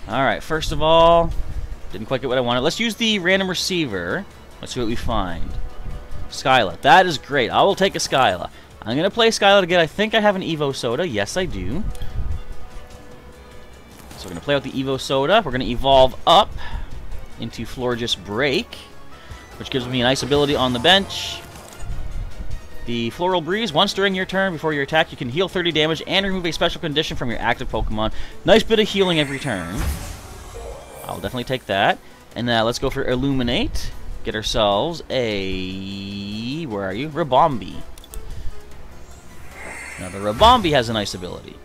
Alright, first of all, didn't quite get what I wanted. Let's use the random receiver. Let's see what we find. Skyla. That is great. I will take a Skyla. I'm going to play Skyla to get, I think I have an Evo Soda. Yes, I do. So we're going to play out the Evo Soda. We're going to evolve up into Florges Break, which gives me a nice ability on the bench. The Floral Breeze. Once during your turn, before your attack, you can heal 30 damage and remove a special condition from your active Pokemon. Nice bit of healing every turn. I'll definitely take that. And now let's go for Illuminate. Get ourselves a... where are you? Rabombi. Now the Rabombi has a nice ability.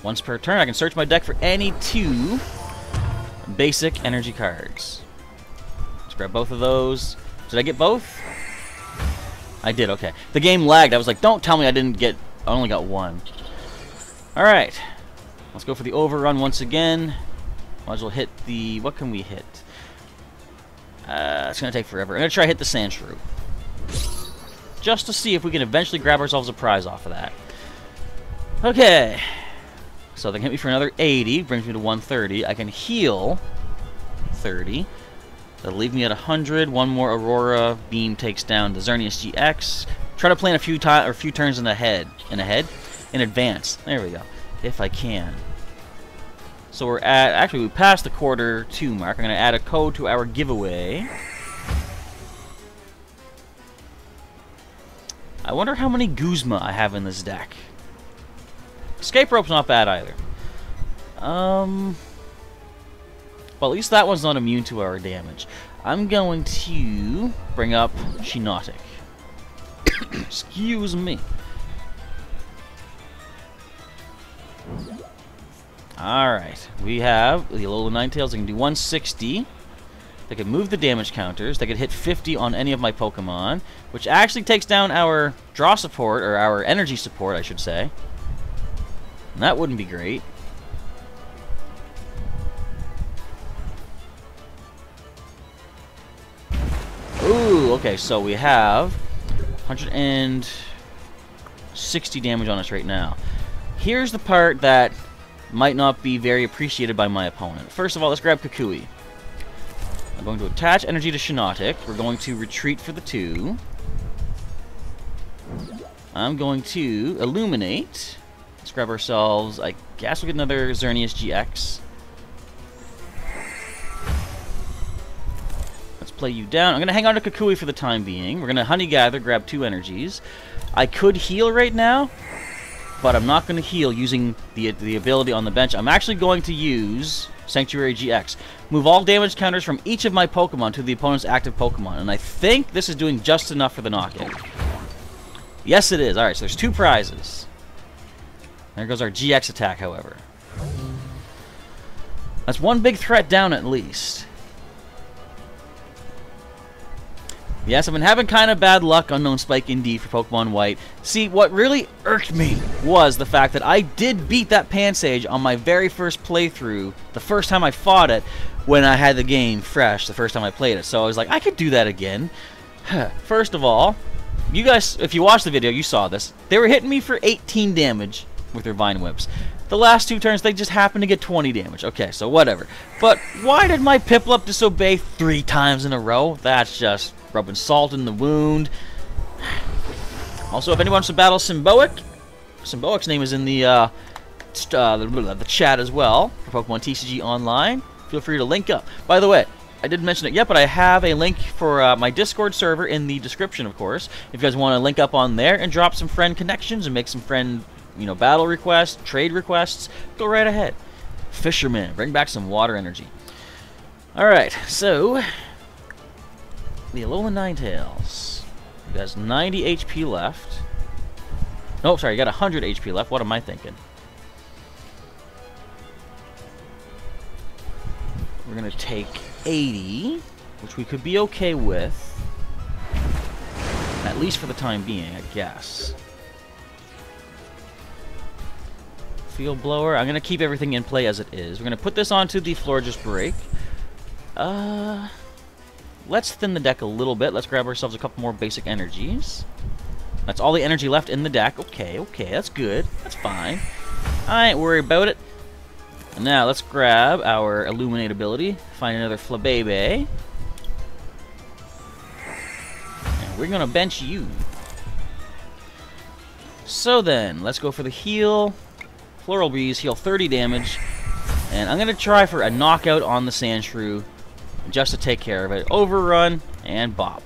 Once per turn, I can search my deck for any 2 basic energy cards. Let's grab both of those. Did I get both? I did, okay. The game lagged. I was like, don't tell me I didn't get... I only got 1. Alright. Let's go for the Overrun once again. Might as well hit the... what can we hit? It's going to take forever. I'm going to try to hit the Sandshrew. Just to see if we can eventually grab ourselves a prize off of that. Okay. So they can hit me for another 80. Brings me to 130. I can heal 30. That'll leave me at 100. One more Aurora Beam takes down the Xerneas GX. Try to plan a few turns in advance. There we go. If I can. So we're at, actually we passed the quarter 2 mark. I'm going to add a code to our giveaway. I wonder how many Guzma I have in this deck. Escape Rope's not bad either. Well, at least that one's not immune to our damage. I'm going to bring up Shiinotic. Excuse me. Alright, we have the Alolan Ninetales. They can do 160. They can move the damage counters. They can hit 50 on any of my Pokemon, which actually takes down our draw support, or our energy support, I should say. And that wouldn't be great. Ooh, okay, so we have 160 damage on us right now. Here's the part that might not be very appreciated by my opponent. First of all, let's grab Kukui. I'm going to attach energy to Shiinotic. We're going to retreat for the 2. I'm going to illuminate. Let's grab ourselves, I guess we'll get another Xerneas GX. Let's play you down. I'm going to hang on to Kukui for the time being. We're going to Honey Gather, grab 2 energies. I could heal right now, but I'm not going to heal using the ability on the bench. I'm actually going to use Sanctuary GX. Move all damage counters from each of my Pokemon to the opponent's active Pokemon. And I think this is doing just enough for the knockout. Yes, it is. Alright, so there's 2 prizes. There goes our GX attack, however. That's 1 big threat down at least. Yes, I've been having kind of bad luck, Unknown Spike indeed, for Pokemon White. See, what really irked me was the fact that I did beat that Pansage on my very first playthrough, the first time I fought it, when I had the game fresh, the first time I played it. So I was like, I could do that again. First of all, you guys, if you watched the video, you saw this. They were hitting me for 18 damage with their Vine Whips. The last 2 turns, they just happened to get 20 damage. Okay, so whatever. But why did my Piplup disobey 3 times in a row? That's just rubbing salt in the wound. Also, if anyone wants to battle Symboic, Symboic's name is in the chat as well for Pokemon TCG Online. Feel free to link up. By the way, I didn't mention it yet, but I have a link for my Discord server in the description, of course. If you guys want to link up on there and drop some friend connections and make some friend, battle requests, trade requests, go right ahead. Fisherman, bring back some water energy. Alright, so the Alolan Ninetales. It has 90 HP left. Oh, sorry, you got 100 HP left. What am I thinking? We're going to take 80, which we could be okay with. At least for the time being, I guess. Field Blower. I'm going to keep everything in play as it is. We're going to put this onto the Florges Break. Let's thin the deck a little bit. Let's grab ourselves a couple more basic energies. That's all the energy left in the deck. Okay, that's good. That's fine. I ain't worried about it. And now let's grab our Illuminate ability. Find another Flabébé. And we're going to bench you. So then, let's go for the heal. Floral Breeze, heal 30 damage. And I'm going to try for a knockout on the Sandshrew, just to take care of it. Overrun and bop.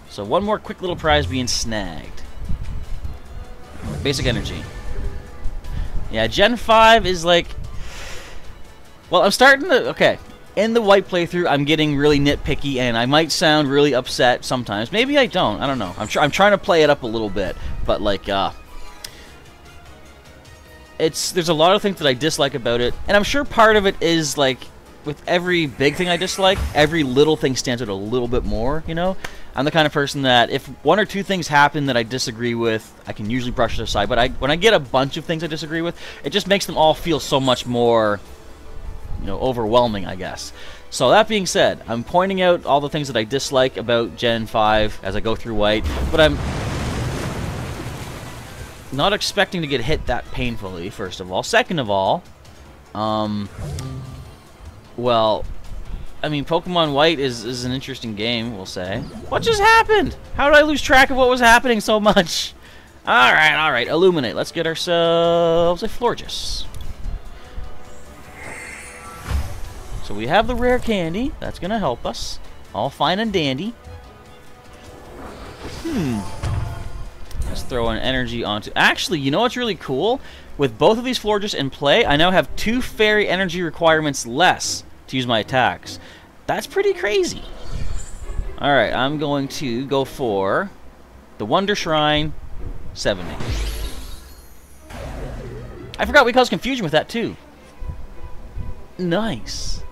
So 1 more quick little prize being snagged. Basic energy. Yeah, Gen 5 is like... Well, I'm starting to... Okay. In the White playthrough, I'm getting really nitpicky, and I might sound really upset sometimes. Maybe I don't. I don't know. I'm trying to play it up a little bit. But, like, there's a lot of things that I dislike about it. And I'm sure part of it is, like, with every big thing I dislike, every little thing stands out a little bit more, I'm the kind of person that if 1 or 2 things happen that I disagree with, I can usually brush it aside. But when I get a bunch of things I disagree with, it just makes them all feel so much more, overwhelming, I guess. So that being said, I'm pointing out all the things that I dislike about Gen 5 as I go through White, but I'm not expecting to get hit that painfully, first of all. Second of all, well, I mean, Pokemon White is an interesting game, we'll say. What just happened? How did I lose track of what was happening so much? Alright, Illuminate. Let's get ourselves a Florges. So we have the rare candy. That's going to help us. All fine and dandy. Let's throw an energy onto... Actually, you know what's really cool? With both of these Florges in play, I now have 2 fairy energy requirements less to use my attacks. That's pretty crazy. Alright, I'm going to go for the Wonder Shrine 70. I forgot we caused confusion with that, too. Nice.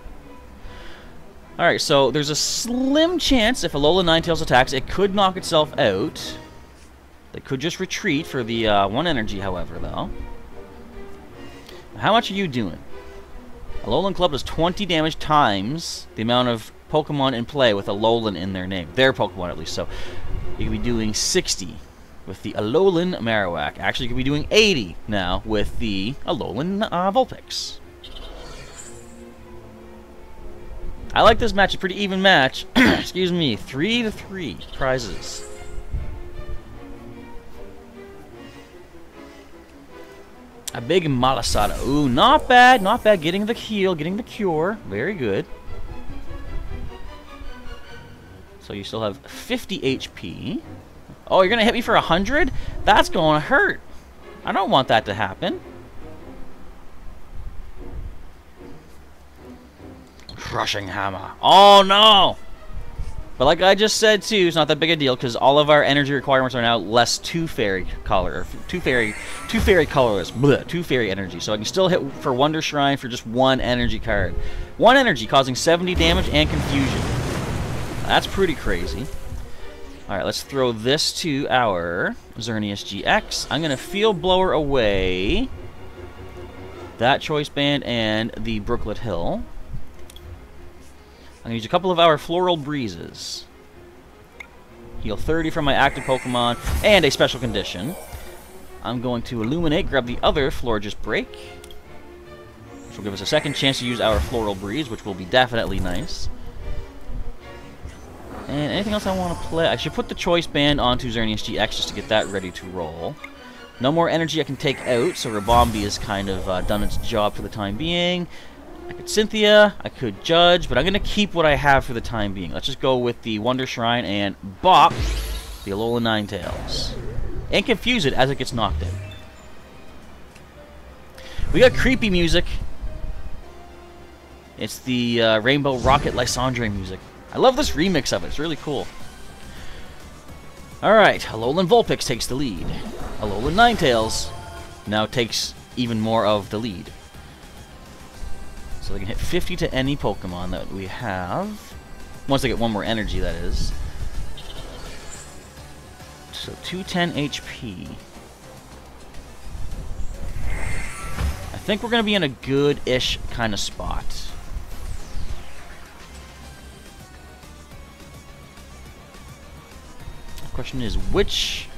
Alright, so there's a slim chance if Alolan Ninetales attacks, it could knock itself out. They could just retreat for the 1 energy, however, though. How much are you doing? Alolan Club does 20 damage times the amount of Pokemon in play with Alolan in their name. Their Pokemon, at least. So you could be doing 60 with the Alolan Marowak. Actually, you could be doing 80 now with the Alolan Vulpix. I like this match. A pretty even match. Excuse me. 3-3 prizes. A big Malasada. Ooh, not bad. Not bad. Getting the heal. Getting the cure. Very good. So you still have 50 HP. Oh, you're going to hit me for 100? That's going to hurt. I don't want that to happen. Crushing Hammer. Oh, no! But like I just said, too, it's not that big a deal, because all of our energy requirements are now less 2 fairy color, or 2 fairy colorless, bleh, 2 fairy energy. So I can still hit for Wonder Shrine for just 1 energy card. 1 energy, causing 70 damage and confusion. That's pretty crazy. Alright, let's throw this to our Xerneas GX. I'm going to Field Blower away that Choice Band and the Brooklet Hill. I'm going to use a couple of our Floral Breezes. Heal 30 from my active Pokemon, and a special condition. I'm going to Illuminate, grab the other Florges Break, which will give us a second chance to use our Floral Breeze, which will be definitely nice. And anything else I want to play? I should put the Choice Band onto Xerneas GX just to get that ready to roll. No more energy I can take out, so Ribombee has kind of done its job for the time being. I could Cynthia, I could Judge, but I'm going to keep what I have for the time being. Let's just go with the Wonder Shrine and bop the Alolan Ninetales. And confuse it as it gets knocked out. We got creepy music. It's the Rainbow Rocket Lysandre music. I love this remix of it. It's really cool. Alright, Alolan Vulpix takes the lead. Alolan Ninetales now takes even more of the lead. So they can hit 50 to any Pokemon that we have. Once they get 1 more energy, that is. So 210 HP. I think we're going to be in a good-ish kind of spot. The question is, which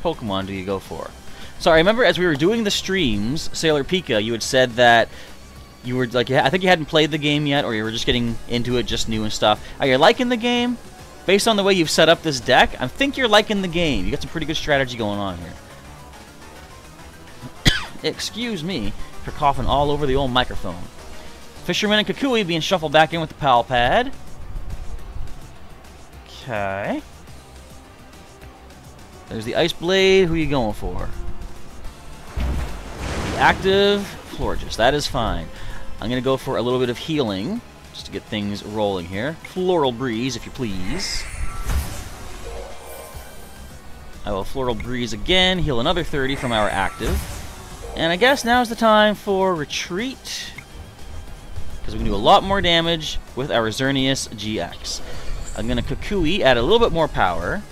Pokemon do you go for? So I remember as we were doing the streams, Sailor Pika, you had said that you were like, I think you hadn't played the game yet, or you were just getting into it, just new and stuff. Are you liking the game? Based on the way you've set up this deck, I think you're liking the game. You got some pretty good strategy going on here. Excuse me for coughing all over the old microphone. Fisherman and Kukui being shuffled back in with the Pal Pad. Okay. There's the Ice Blade. Who are you going for? The active Florges. That is fine. I'm going to go for a little bit of healing, just to get things rolling here. Floral Breeze, if you please. I will Floral Breeze again, heal another 30 from our active. And I guess now's the time for Retreat, because we can do a lot more damage with our Xerneas GX. I'm going to Kukui, add a little bit more power.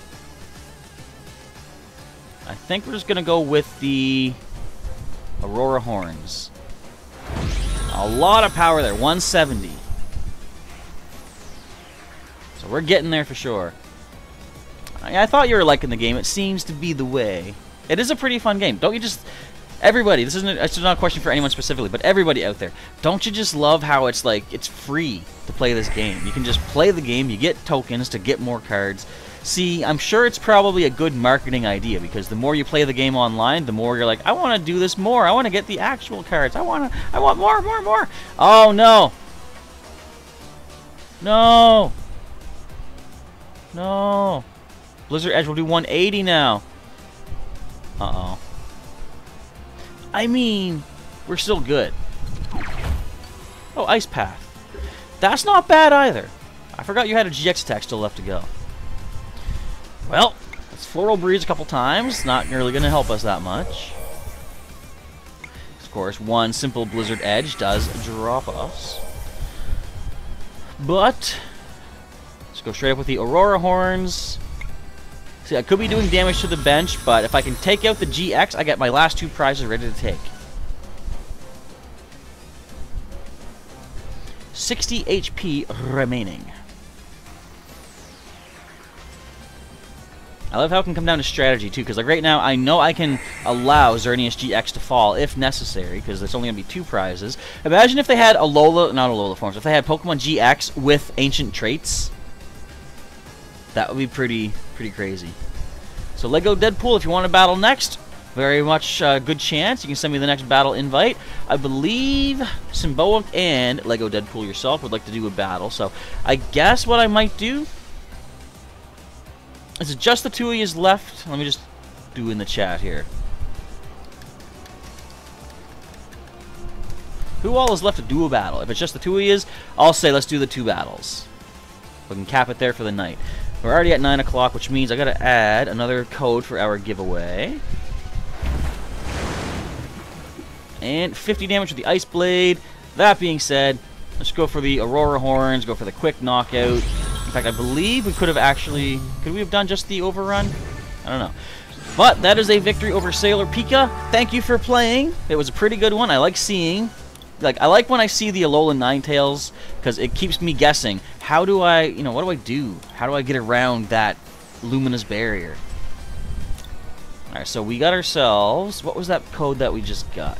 I think we're just going to go with the Aurora Horns. A lot of power there, 170. So we're getting there for sure. I thought you were liking the game. It seems to be the way. It is a pretty fun game. Don't you just... Everybody, this is not a question for anyone specifically, but everybody out there, don't you just love how it's like, it's free to play this game? You can just play the game, you get tokens to get more cards. See, I'm sure it's probably a good marketing idea, because the more you play the game online, the more you're like, I want to do this more. I want to get the actual cards. I want more. Oh, no. No. No. Blizzard Edge will do 180 now. Uh-oh. I mean, we're still good. Oh, Ice Path. That's not bad either. I forgot you had a GX attack still left to go. Well, let's Floral Breeze a couple times. Not really going to help us that much. course, one simple Blizzard Edge does drop us. But let's go straight up with the Aurora Horns. See, I could be doing damage to the bench, but if I can take out the GX, I get my last 2 prizes ready to take. 60 HP remaining. I love how it can come down to strategy, too, because like right now, I know I can allow Xerneas GX to fall if necessary, because there's only going to be 2 prizes. Imagine if they had not Alola forms, if they had Pokemon GX with ancient traits. That would be pretty crazy. So Lego Deadpool, if you want to battle next, very much good chance. You can send me the next battle invite. I believe Symboic and Lego Deadpool yourself would like to do a battle, so I guess what I might do... Is it just the 2 of yous left? Let me just do in the chat here. Who all is left to do a battle? If it's just the 2 of yous, I'll say let's do the 2 battles. We can cap it there for the night. We're already at 9 o'clock, which means I gotta add another code for our giveaway. And 50 damage with the Ice Blade. That being said, let's go for the Aurora Horns, go for the quick knockout. In fact, I believe we could have actually... Could we have done just the overrun? I don't know. But that is a victory over Sailor Pika. Thank you for playing. It was a pretty good one. I like seeing... I like when I see the Alolan Ninetales, because it keeps me guessing. How do I... what do I do? How do I get around that luminous barrier? Alright, so we got ourselves... What was that code that we just got?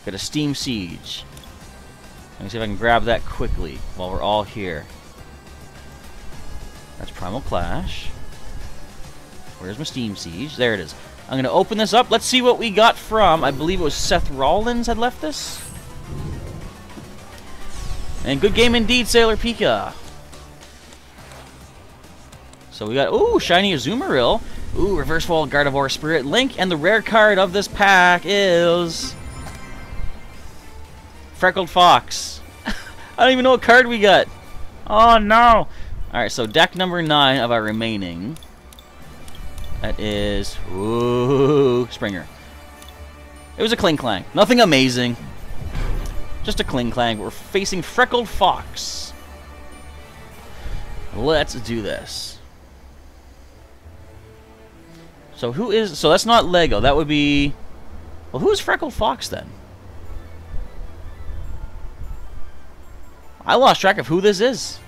Got a Steam Siege. Let me see if I can grab that quickly while we're all here. That's Primal Clash. Where's my Steam Siege? There it is. I'm going to open this up. Let's see what we got from, I believe it was Seth Rollins had left this. And good game indeed, Sailor Pika. So we got, ooh, shiny Azumarill. Ooh, Reverse Fall Gardevoir Spirit Link. And the rare card of this pack is... Freckled Fox. I don't even know what card we got. Oh, no. Alright, so deck number 9 of our remaining. That is... Ooh, Springer. It was a Kling Clang. Nothing amazing. Just a Kling Clang. We're facing Freckled Fox. Let's do this. So who is... So that's not Lego. That would be... Well, who is Freckled Fox then? I lost track of who this is.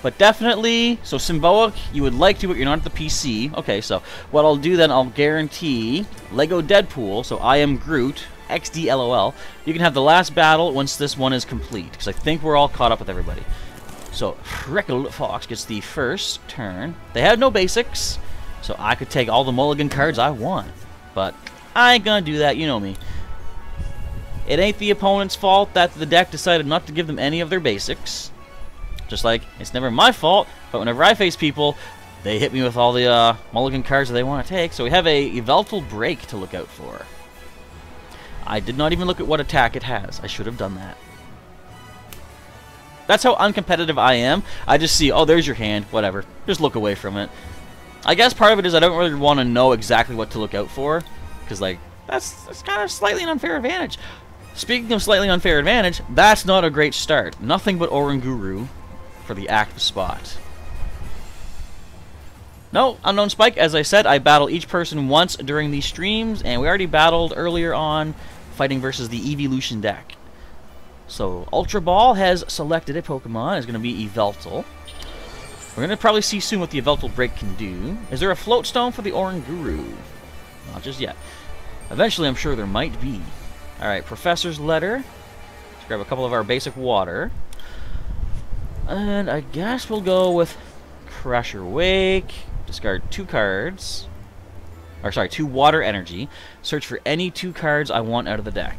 But definitely, so Symboic, you would like to, but you're not at the PC. Okay, so what I'll do then, I'll guarantee Lego Deadpool, so I am Groot, XDLOL. You can have the last battle once this one is complete, because I think we're all caught up with everybody. So, Freckled Fox gets the first turn. They have no basics, so I could take all the mulligan cards I want. But I ain't gonna do that, you know me. It ain't the opponent's fault that the deck decided not to give them any of their basics. Just like, it's never my fault, but whenever I face people, they hit me with all the mulligan cards that they want to take. So we have a Yveltal Break to look out for. I did not even look at what attack it has. I should have done that. That's how uncompetitive I am. I just see, oh, there's your hand, whatever. Just look away from it. I guess part of it is I don't really want to know exactly what to look out for, because, like, that's kind of slightly an unfair advantage. Speaking of slightly unfair advantage, that's not a great start. Nothing but Oranguru for the active spot. No, Unknown Spike, as I said, I battle each person once during these streams, and we already battled earlier on fighting versus the Evolution deck. So, Ultra Ball has selected a Pokemon. It's going to be Yveltal. We're going to probably see soon what the Yveltal Break can do. Is there a Float Stone for the Oranguru? Not just yet. Eventually, I'm sure there might be. Alright, Professor's Letter. Let's grab a couple of our basic water. And I guess we'll go with Crusher Wake. Discard 2 cards. Or sorry, 2 water energy. Search for any 2 cards I want out of the deck.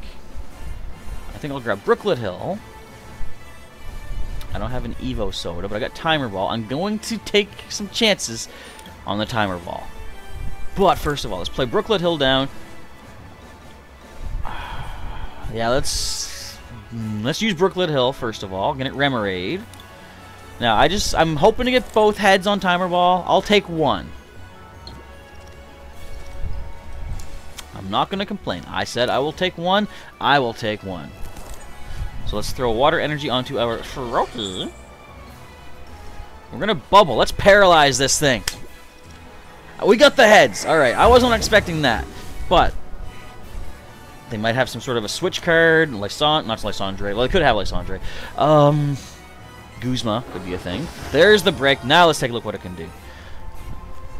I think I'll grab Brooklet Hill. I don't have an Evo Soda, but I got Timer Ball. I'm going to take some chances on the Timer Ball. But first of all, let's play Brooklet Hill down. Yeah, let's use Brooklet Hill first of all. Get it Remoraid. Now, I'm hoping to get both heads on Timer Ball. I'll take one. I'm not going to complain. I said I will take one. I will take one. So let's throw water energy onto our Froakie. We're going to bubble. Let's paralyze this thing. We got the heads. Alright, I wasn't expecting that. But they might have some sort of a switch card. Not Lysandre. Well, they could have Lysandre. Guzma could be a thing. There's the break. Now let's take a look what it can do.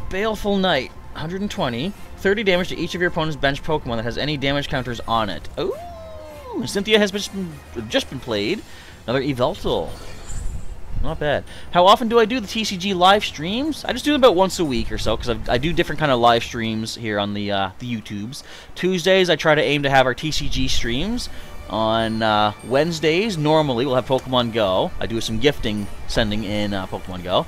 Baleful Knight. 120. 30 damage to each of your opponent's bench Pokemon that has any damage counters on it. Ooh! Cynthia has just been played. Another Yveltal. Not bad. How often do I do the TCG live streams? I just do them about once a week or so, because I do different kind of live streams here on the YouTubes. Tuesdays, I try to aim to have our TCG streams. On Wednesdays, normally, we'll have Pokemon Go. I do some gifting, sending in Pokemon Go.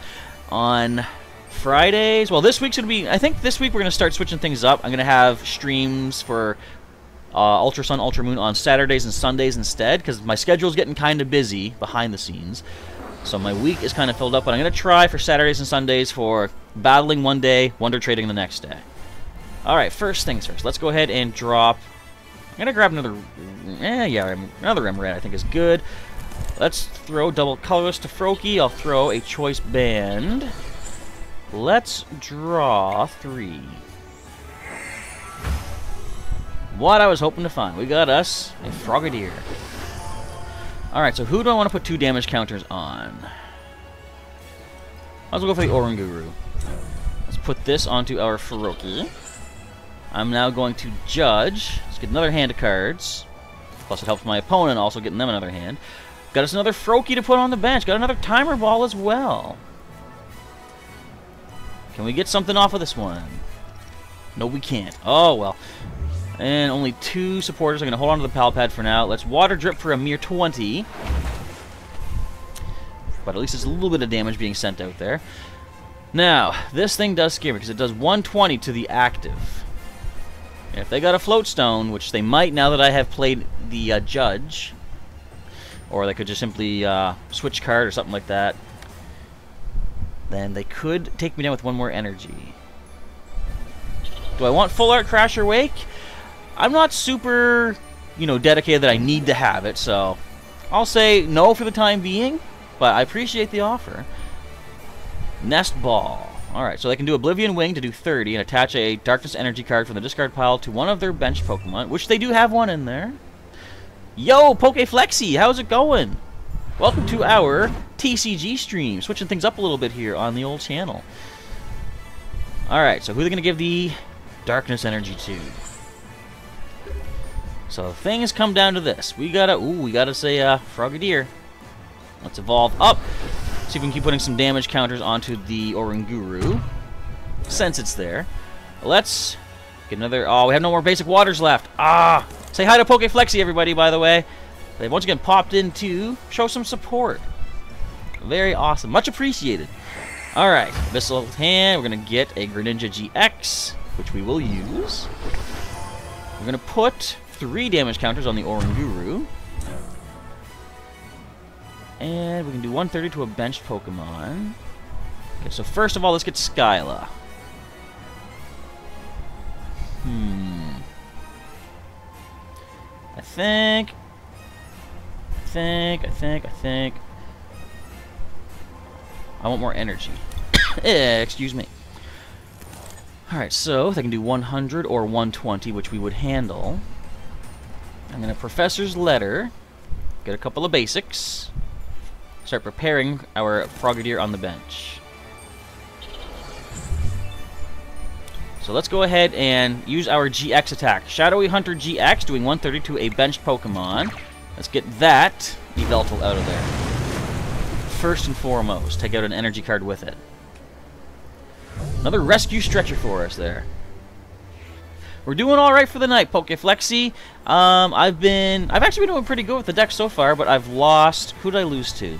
On Fridays, well, this week's going to be, I think this week we're going to start switching things up. I'm going to have streams for Ultra Sun, Ultra Moon on Saturdays and Sundays instead, because my schedule's getting kind of busy behind the scenes. So my week is kind of filled up, but I'm going to try for Saturdays and Sundays for battling one day, Wonder Trading the next day. Alright, first things first. Let's go ahead and drop... I'm going to grab another... another Emerald I think is good. Let's throw double colorless to Froakie. I'll throw a choice band. Let's draw 3. What I was hoping to find. We got us a Frogadier. Alright, so who do I want to put 2 damage counters on? Might as well go for the Oranguru. Let's put this onto our Froakie. I'm now going to judge. Let's get another hand of cards. Plus it helps my opponent also getting them another hand. Got us another Froakie to put on the bench. Got another Timer Ball as well. Can we get something off of this one? No, we can't. Oh, well. And only 2 supporters. I'm going to hold on to the Pal Pad for now. Let's Water Drip for a mere 20. But at least it's a little bit of damage being sent out there. Now, this thing does scare me because it does 120 to the active. And if they got a Float Stone, which they might now that I have played the Judge, or they could just simply switch card or something like that, then they could take me down with 1 more energy. Do I want Full Art Crasher Wake? I'm not super, dedicated that I need to have it, so I'll say no for the time being, but I appreciate the offer. Nest Ball. Alright, so they can do Oblivion Wing to do 30 and attach a Darkness Energy card from the discard pile to one of their bench Pokemon, which they do have one in there. Yo, Pokeflexi, how's it going? Welcome to our TCG stream. Switching things up a little bit here on the old channel. Alright, so who are they going to give the Darkness Energy to? So things come down to this. We gotta say Frogadier. Let's evolve up. See if we can keep putting some damage counters onto the Oranguru. Since it's there. Let's get another... Oh, we have no more basic waters left. Ah! Say hi to Pokeflexi, everybody, by the way. They've once again popped in to show some support. Very awesome. Much appreciated. Alright. Abyssal Hand. We're going to get a Greninja GX, which we will use. We're going to put 3 damage counters on the Oranguru. And we can do 130 to a benched Pokemon. Okay, so first of all, let's get Skyla. I think I want more energy. Excuse me. Alright, so they can do 100 or 120, which we would handle. I'm going to Professor's Letter, get a couple of basics, start preparing our Frogadier on the bench. So let's go ahead and use our GX attack. Shadowy Hunter GX doing 130 to a benched Pokemon. Let's get that Yveltal out of there. First and foremost, take out an energy card with it. Another rescue stretcher for us there. We're doing alright for the night, Pokeflexi. I've actually been doing pretty good with the deck so far, but I've lost... Who did I lose to?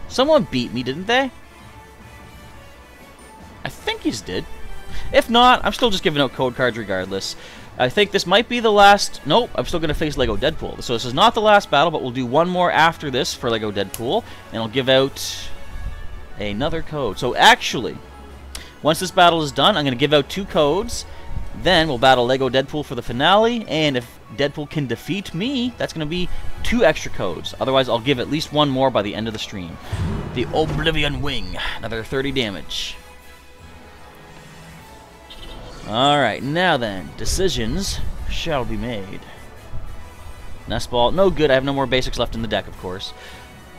Someone beat me, didn't they? I think you did. If not, I'm still just giving out code cards regardless. I think this might be the last... Nope, I'm still going to face Lego Deadpool. So this is not the last battle, but we'll do one more after this for Lego Deadpool. And I'll give out another code. So actually, once this battle is done, I'm going to give out 2 codes. Then we'll battle Lego Deadpool for the finale, and if Deadpool can defeat me, that's going to be 2 extra codes. Otherwise, I'll give at least 1 more by the end of the stream. The Oblivion Wing, another 30 damage. Alright, now then, decisions shall be made. Nest Ball, no good, I have no more basics left in the deck, of course.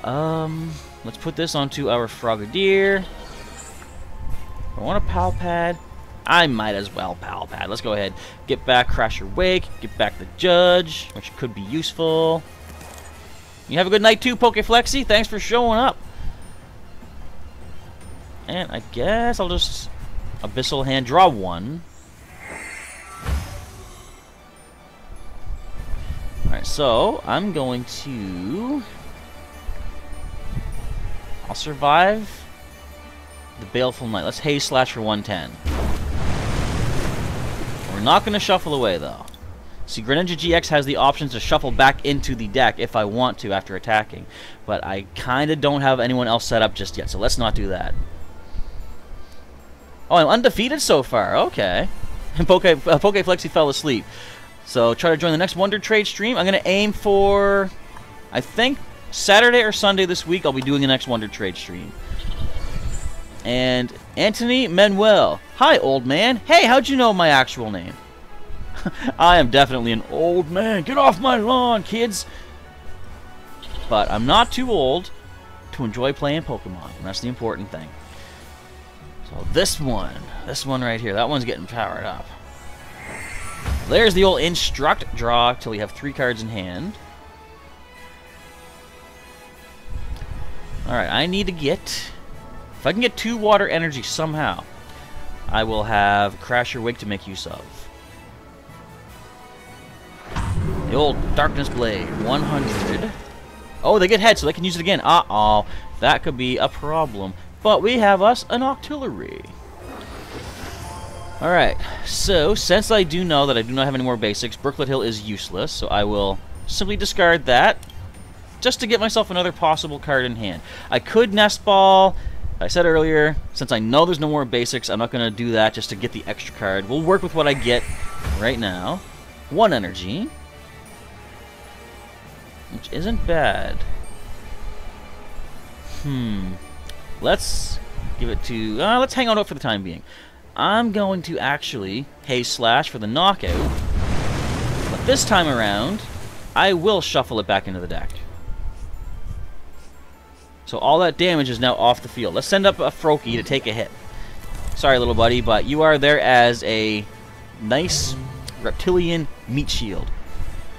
Let's put this onto our Frogadier. I want a Pal Pad. I might as well Pal Pad. Let's go ahead. Get back Crasher Wake. Get back the Judge, which could be useful. You have a good night too, Pokeflexi. Thanks for showing up. And I guess I'll just Abyssal Hand, draw 1. Alright, so I'm going to... I'll survive the Baleful Night. Let's Haze Slash for 110. We're not going to shuffle away, though. See, Greninja GX has the option to shuffle back into the deck if I want to after attacking. But I kind of don't have anyone else set up just yet, so let's not do that. Oh, I'm undefeated so far. Okay. Pokeflexi fell asleep. So try to join the next Wonder Trade stream. I'm going to aim for, I think, Saturday or Sunday this week. I'll be doing the next Wonder Trade stream. And Anthony Manuel. Hi, old man. Hey, how'd you know my actual name? I am definitely an old man. Get off my lawn, kids. But I'm not too old to enjoy playing Pokemon. And that's the important thing. So this one right here, that one's getting powered up. There's the old Instruct. Draw till you have 3 cards in hand. Alright, I need to get... If I can get 2 water energy somehow, I will have Crasher Wake to make use of. The old Darkness Blade, 100. Oh, they get head, so they can use it again. Uh-oh, that could be a problem. But we have us an Octillery. Alright, so since I do know that I do not have any more basics, Brooklet Hill is useless, so I will simply discard that just to get myself another possible card in hand. I could Nest Ball. I said earlier, since I know there's no more basics, I'm not going to do that just to get the extra card. We'll work with what I get right now. 1 energy, which isn't bad. Let's give it to... let's hang on out for the time being. I'm going to actually Haze Slash for the knockout, but this time around, I will shuffle it back into the deck. So all that damage is now off the field. Let's send up a Froakie to take a hit. Sorry, little buddy, but you are there as a nice reptilian meat shield.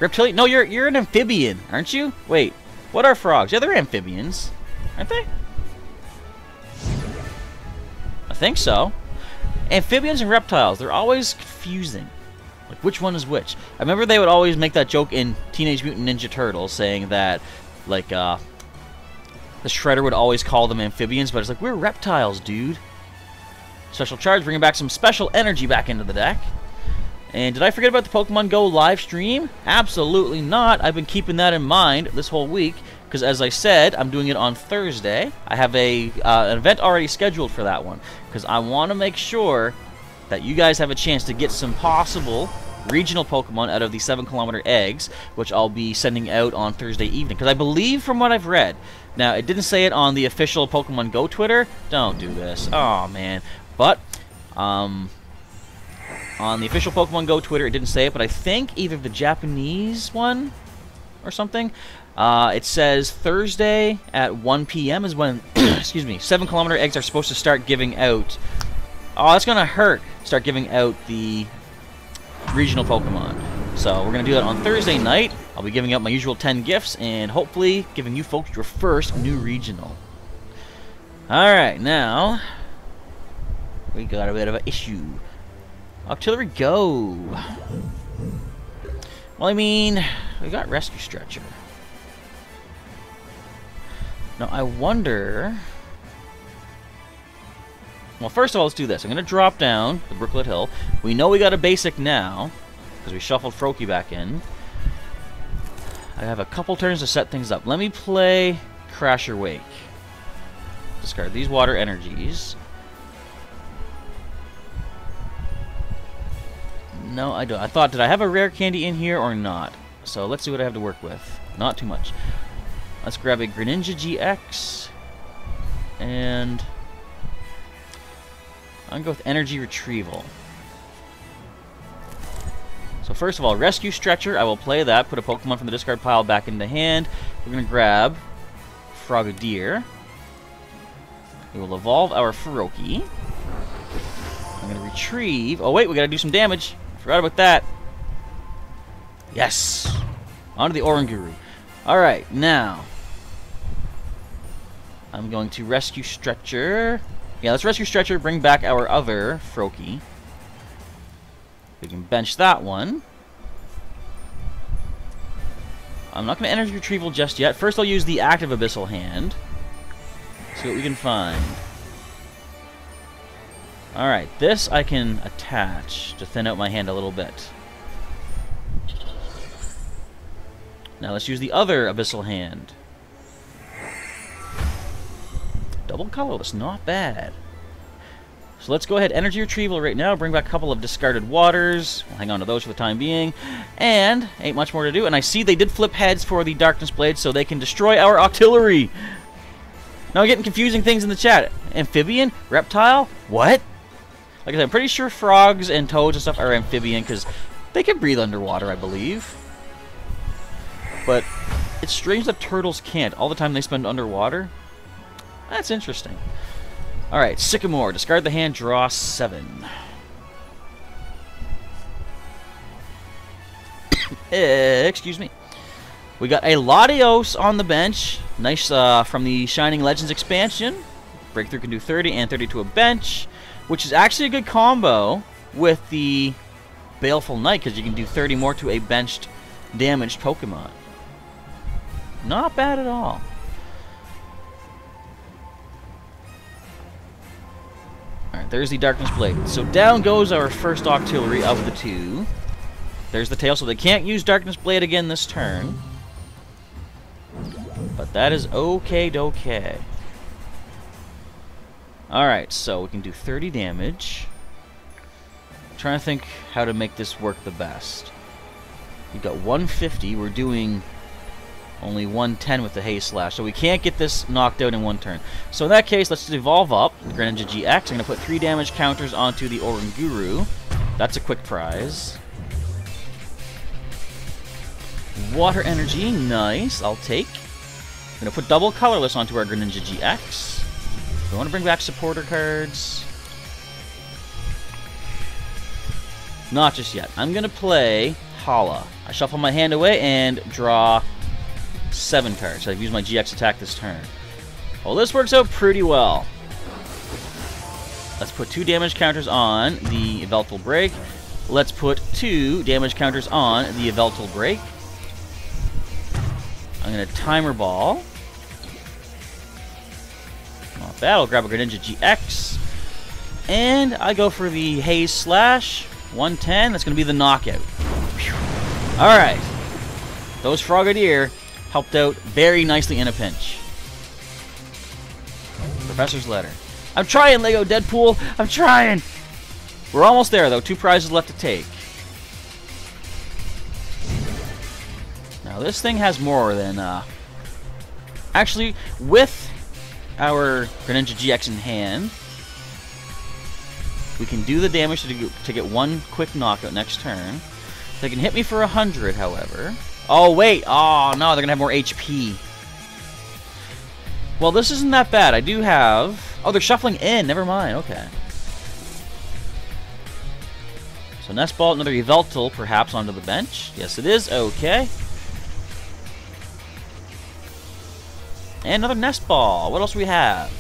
Reptilian? No, you're an amphibian, aren't you? Wait, what are frogs? Yeah, they're amphibians, aren't they? I think so. Amphibians and reptiles, they're always confusing. Like, which one is which? I remember they would always make that joke in Teenage Mutant Ninja Turtles, saying that, like, the Shredder would always call them amphibians, but it's like, we're reptiles, dude. Special charge, bringing back some special energy back into the deck. And did I forget about the Pokemon Go live stream? Absolutely not. I've been keeping that in mind this whole week, because as I said, I'm doing it on Thursday. I have an event already scheduled for that one, because I want to make sure that you guys have a chance to get some possible regional Pokemon out of the 7-kilometer eggs, which I'll be sending out on Thursday evening. Because I believe from what I've read, now it didn't say it on the official Pokemon Go Twitter. Don't do this. Oh man. But on the official Pokemon Go Twitter, it didn't say it. But I think either the Japanese one or something, it says Thursday at 1 p.m. is when, excuse me, 7-kilometer eggs are supposed to start giving out. Oh, that's gonna hurt. Start giving out the regional Pokemon. So we're going to do that on Thursday night. I'll be giving out my usual 10 gifts and hopefully giving you folks your first new regional. Alright, now we got a bit of an issue. Octillery, go! Well, I mean, we got Rescue Stretcher. Now, I wonder... Well, first of all, let's do this. I'm going to drop down the Brooklet Hill. We know we got a basic now, because we shuffled Froakie back in. I have a couple turns to set things up. Let me play Crasher Wake. Discard these water energies. No, I don't. I thought, did I have a rare candy in here or not? So let's see what I have to work with. Not too much. Let's grab a Greninja GX. And I'm going to go with Energy Retrieval. So first of all, Rescue Stretcher. I will play that. Put a Pokemon from the discard pile back into hand. We're going to grab Frogadier. We will evolve our Feroki. I'm going to retrieve... Oh, wait, we got to do some damage. Forgot about that. Yes. On to the Oranguru. Alright, now... I'm going to Rescue Stretcher. Yeah, let's Rescue Stretcher, bring back our other Feroki. We can bench that one. I'm not going to Energy Retrieval just yet. First I'll use the active Abyssal Hand. See what we can find. Alright, this I can attach to thin out my hand a little bit. Now let's use the other Abyssal Hand. Double colorless, not bad. So let's go ahead, Energy Retrieval right now, bring back a couple of discarded waters. We'll hang on to those for the time being. And ain't much more to do. And I see they did flip heads for the Darkness Blade so they can destroy our Octillery. Now I'm getting confusing things in the chat. Amphibian? Reptile? What? Like I said, I'm pretty sure frogs and toads and stuff are amphibian because they can breathe underwater, I believe. But it's strange that turtles can't. All the time they spend underwater. That's interesting. Alright, Sycamore. Discard the hand, draw 7. Excuse me. We got a Latios on the bench. Nice from the Shining Legends expansion. Breakthrough can do 30 and 30 to a bench, which is actually a good combo with the Baleful Knight because you can do 30 more to a benched damaged Pokemon. Not bad at all. Alright, there's the Darkness Blade. So down goes our first Octillery of the two. There's the tail, so they can't use Darkness Blade again this turn. But that is okay-dokay. Alright, so we can do 30 damage. I'm trying to think how to make this work the best. We've got 150. We're doing only 110 with the Haze Slash, so we can't get this knocked out in one turn. So in that case, let's evolve up the Greninja GX. I'm going to put 3 damage counters onto the Oranguru. That's a quick prize. Water Energy, nice, I'll take. I'm going to put double colorless onto our Greninja GX. We want to bring back supporter cards. Not just yet. I'm going to play Hala. I shuffle my hand away and draw 7 cards. So I've used my GX attack this turn. Well, this works out pretty well. Let's put 2 damage counters on the Yveltal Break. Let's put 2 damage counters on the Yveltal Break. I'm going to Timer Ball. Not bad. I'll grab a Greninja GX. And I go for the Haze Slash. 110. That's going to be the knockout. Alright. Those Frogadier helped out very nicely in a pinch. Professor's Letter. I'm trying, Lego Deadpool. I'm trying. We're almost there, though. 2 prizes left to take. Now, this thing has more than... Actually, with our Greninja GX in hand, we can do the damage to get 1 quick knockout next turn. They can hit me for 100, however. Oh, wait. Oh, no, they're going to have more HP. Well, this isn't that bad. I do have... Oh, they're shuffling in. Never mind. Okay. So, Nest Ball, another Yveltal, perhaps, onto the bench. Yes, it is. Okay. And another Nest Ball. What else do we have?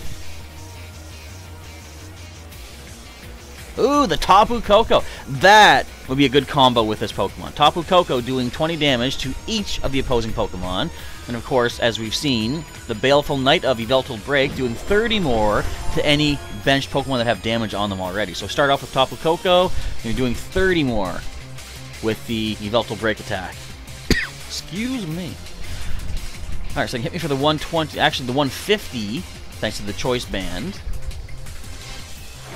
Ooh, the Tapu Koko. That would be a good combo with this Pokemon. Tapu Koko doing 20 damage to each of the opposing Pokemon. And of course, as we've seen, the Baleful Knight of Yveltal Break doing 30 more to any benched Pokemon that have damage on them already. So start off with Tapu Koko, and you're doing 30 more with the Yveltal Break attack. Excuse me. Alright, so they can hit me for the 120, actually the 150, thanks to the Choice Band.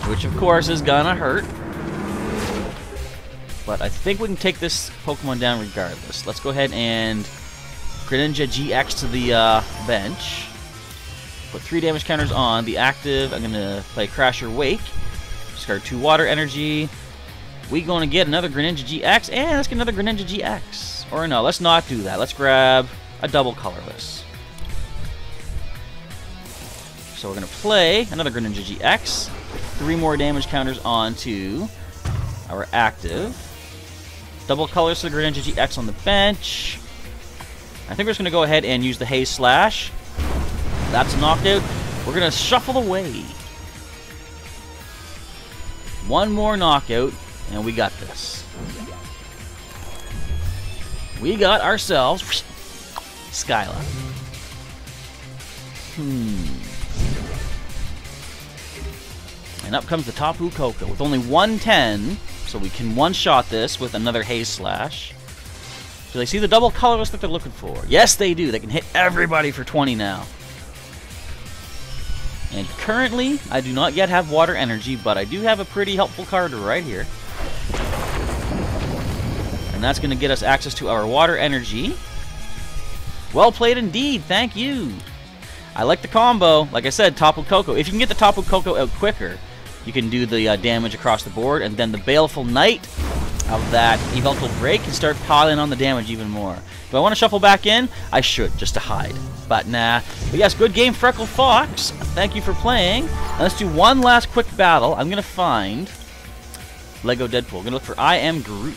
Which, of course, is gonna hurt. But I think we can take this Pokemon down regardless. Let's go ahead and Greninja GX to the bench. Put 3 damage counters on. The active, I'm going to play Crasher Wake. Discard 2 water energy. We going to get another Greninja GX, and let's get another Greninja GX. Or no, let's not do that. Let's grab a double colorless. So we're going to play another Greninja GX. 3 more damage counters onto our active. Double colors to the Greninja GX on the bench. I think we're just going to go ahead and use the Haze Slash. That's a knockout. We're going to shuffle away. One more knockout, and we got this. We got ourselves Skyla. And up comes the Tapu Koko with only 110, so we can one-shot this with another Haze Slash. Do they see the double colorless that they're looking for? Yes, they do. They can hit everybody for 20 now. And currently, I do not yet have water energy, but I do have a pretty helpful card right here. And that's going to get us access to our water energy. Well played indeed. Thank you. I like the combo. Like I said, Tapu Koko. If you can get the Tapu Koko out quicker, you can do the damage across the board, and then the Baleful Knight of that Eventual Break can start piling on the damage even more. Do I want to shuffle back in? I should, just to hide. But nah. But yes, good game, Freckle Fox. Thank you for playing. Now let's do one last quick battle. I'm going to find Lego Deadpool. I'm going to look for I Am Groot.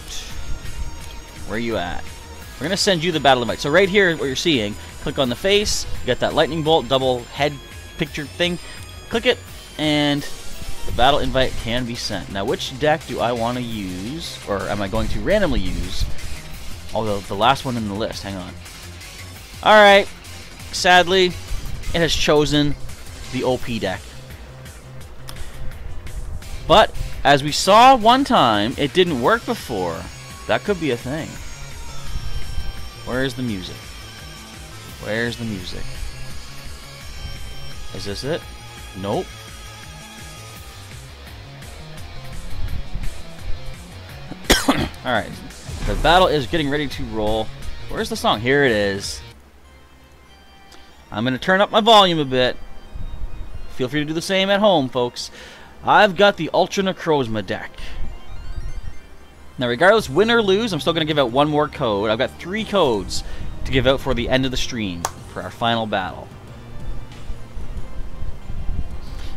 Where are you at? We're going to send you the battle invite. So right here, what you're seeing, click on the face. You got that lightning bolt, double head picture thing. Click it, and the battle invite can be sent. Now, which deck do I want to use, or am I going to randomly use? Although the last one in the list. Hang on. Alright. Sadly, it has chosen the OP deck. But, as we saw one time, it didn't work before. That could be a thing. Where's the music? Where's the music? Is this it? Nope. Alright. The battle is getting ready to roll. Where's the song? Here it is. I'm going to turn up my volume a bit. Feel free to do the same at home, folks. I've got the Ultra Necrozma deck. Now, regardless, win or lose, I'm still going to give out one more code. I've got 3 codes to give out for the end of the stream for our final battle.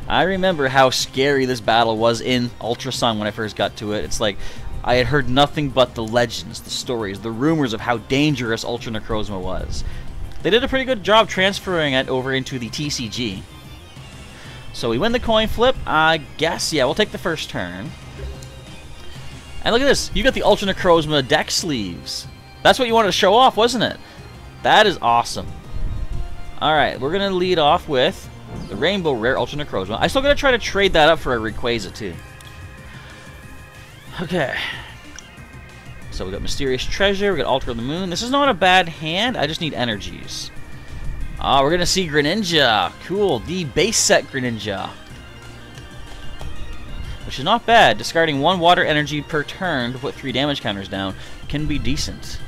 I remember how scary this battle was in Ultra Sun when I first got to it. It's like I had heard nothing but the legends, the stories, the rumors of how dangerous Ultra Necrozma was. They did a pretty good job transferring it over into the TCG. So we win the coin flip. I guess, yeah, we'll take the first turn. And look at this. You got the Ultra Necrozma deck sleeves. That's what you wanted to show off, wasn't it? That is awesome. Alright, we're going to lead off with the Rainbow Rare Ultra Necrozma. I still got to try to trade that up for a Rayquaza, too. Okay. So we got Mysterious Treasure, we got Altar of the Moon. This is not a bad hand, I just need energies. We're gonna see Greninja. Cool, the base set Greninja. Which is not bad. Discarding 1 water energy per turn to put 3 damage counters down can be decent.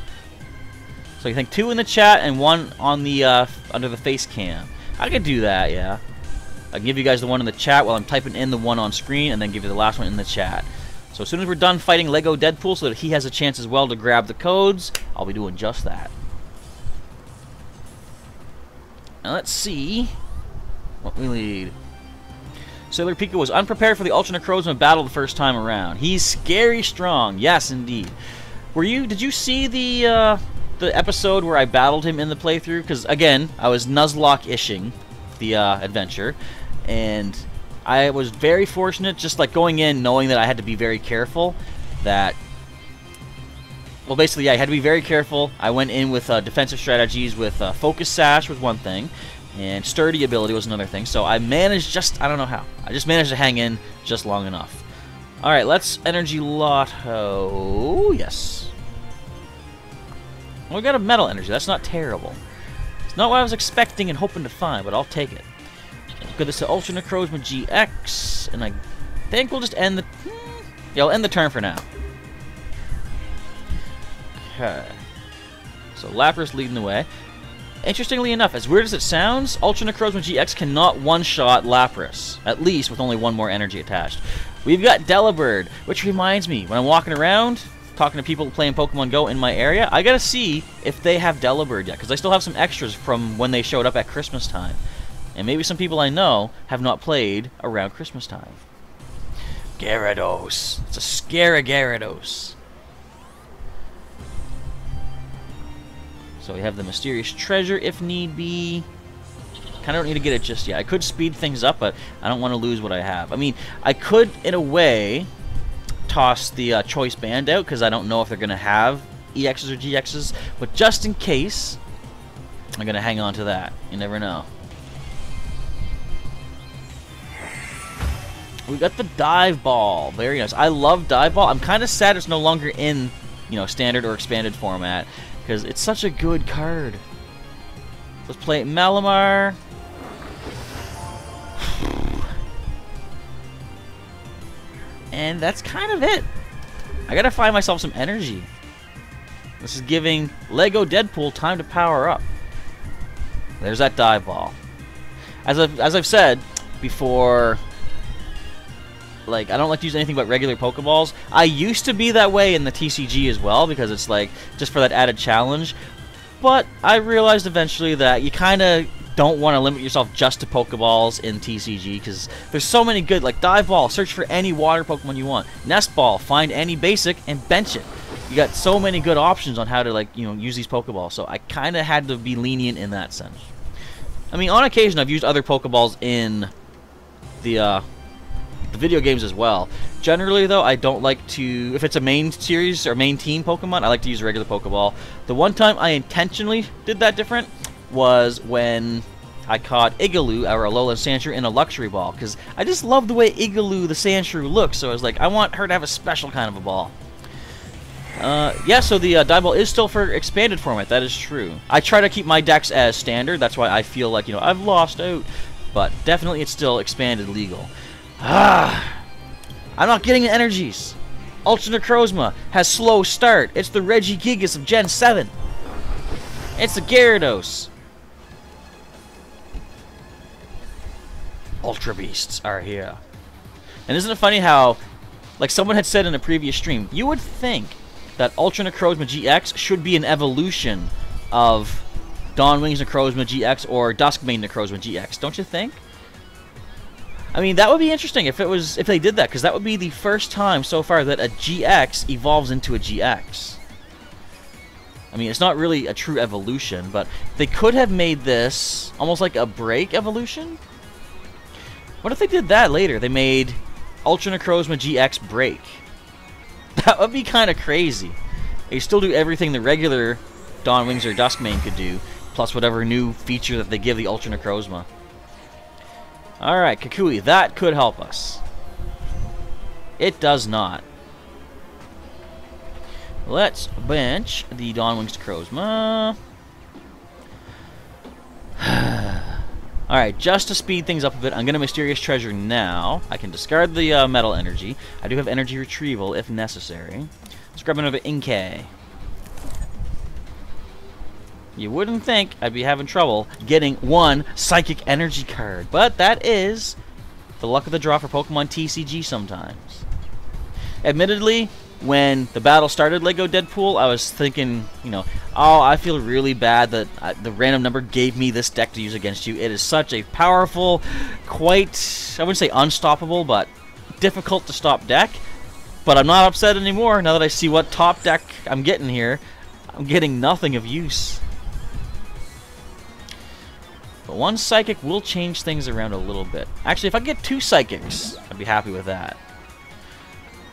So you think 2 in the chat and 1 on the under the face cam. I could do that, yeah. I can give you guys the one in the chat while I'm typing in the one on screen, and then give you the last one in the chat. So as soon as we're done fighting Lego Deadpool so that he has a chance as well to grab the codes, I'll be doing just that. Now let's see what we lead. Sailor Pika was unprepared for the Ultra Necrozma battle the first time around. He's scary strong. Yes, indeed. Did you see the episode where I battled him in the playthrough? Because, again, I was Nuzlocke-ishing the adventure, and I was very fortunate, just like going in knowing that I had to be very careful. Well, basically, yeah, I had to be very careful. I went in with defensive strategies with Focus Sash was one thing, and Sturdy ability was another thing. So I managed I don't know how. I just managed to hang in just long enough. Alright, let's Energy Lotto. Yes. Well, we got a Metal Energy. That's not terrible. It's not what I was expecting and hoping to find, but I'll take it. Good, this is Ultra Necrozma GX, and I think we'll just end the... yeah, we'll end the turn for now. Okay. So Lapras leading the way. Interestingly enough, as weird as it sounds, Ultra Necrozma GX cannot one-shot Lapras, at least with only one more energy attached. We've got Delibird, which reminds me, when I'm walking around, talking to people playing Pokemon Go in my area, I gotta see if they have Delibird yet, because I still have some extras from when they showed up at Christmas time. And maybe some people I know have not played around Christmas time. Gyarados. It's a Gyarados. So we have the Mysterious Treasure if need be. Kind of don't need to get it just yet. I could speed things up, but I don't want to lose what I have. I mean, I could, in a way, toss the Choice Band out, because I don't know if they're going to have EXs or GXs. But just in case, I'm going to hang on to that. You never know. We got the Dive Ball. Very nice. I love Dive Ball. I'm kind of sad it's no longer in, standard or expanded format, because it's such a good card. Let's play Malamar. And that's kind of it. I gotta find myself some energy. This is giving Lego Deadpool time to power up. There's that Dive Ball. As I've said before, like, I don't like to use anything but regular Pokeballs. I used to be that way in the TCG as well, because it's like, just for that added challenge. But I realized eventually that you kind of don't want to limit yourself just to Pokeballs in TCG, because there's so many good, like Dive Ball, search for any water Pokemon you want. Nest Ball, find any basic and bench it. You got so many good options on how to, like, use these Pokeballs, so I kind of had to be lenient in that sense. I mean, on occasion I've used other Pokeballs in the video games as well. Generally, though, I don't like to, if it's a main series or main team Pokemon, I like to use a regular Pokeball. The one time I intentionally did that different was when I caught Igaloo, our Alolan Sandshrew, in a Luxury Ball, because I just love the way Igaloo, the Sandshrew, looks, so I was like, I want her to have a special kind of a ball. Yeah, so the Dive Ball is still for expanded format, that is true. I try to keep my decks as standard, that's why I feel like, I've lost out, but definitely it's still expanded legal. I'm not getting the energies. Ultra Necrozma has slow start. It's the Regigigas of Gen 7. It's the Gyarados. Ultra Beasts are here. And isn't it funny how, like someone had said in a previous stream, you would think that Ultra Necrozma GX should be an evolution of Dawnwings Necrozma GX or Duskmane Necrozma GX, don't you think? I mean, that would be interesting if they did that, because that would be the first time so far that a GX evolves into a GX. I mean, it's not really a true evolution, but they could have made this almost like a break evolution. What if they did that later? They made Ultra Necrozma GX break. That would be kind of crazy. They still do everything the regular Dawnwings or Duskmane could do, plus whatever new feature that they give the Ultra Necrozma. Alright, Kukui, that could help us. It does not. Let's bench the Dawnwings Necrozma. Alright, just to speed things up a bit, I'm going to Mysterious Treasure now. I can discard the Metal Energy. I do have Energy Retrieval if necessary. Let's grab another Inkay. You wouldn't think I'd be having trouble getting one Psychic Energy card, but that is the luck of the draw for Pokemon TCG sometimes. Admittedly, when the battle started, Lego Deadpool, I was thinking, oh, I feel really bad that the random number gave me this deck to use against you. It is such a powerful, quite, I wouldn't say unstoppable, but difficult to stop deck. But I'm not upset anymore now that I see what top deck I'm getting here. I'm getting nothing of use. But one Psychic will change things around a little bit. Actually, if I get two Psychics, I'd be happy with that.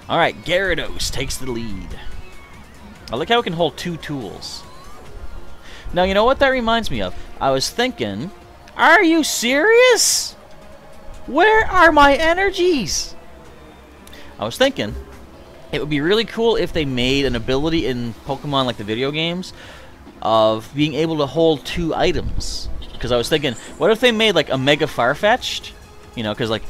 Alright, Gyarados takes the lead. I like how it can hold two tools. Now, you know what that reminds me of? I was thinking, are you serious? Where are my energies? I was thinking, it would be really cool if they made an ability in Pokemon, like the video games, of being able to hold two items. Because I was thinking, what if they made like a Mega Farfetch'd? Because like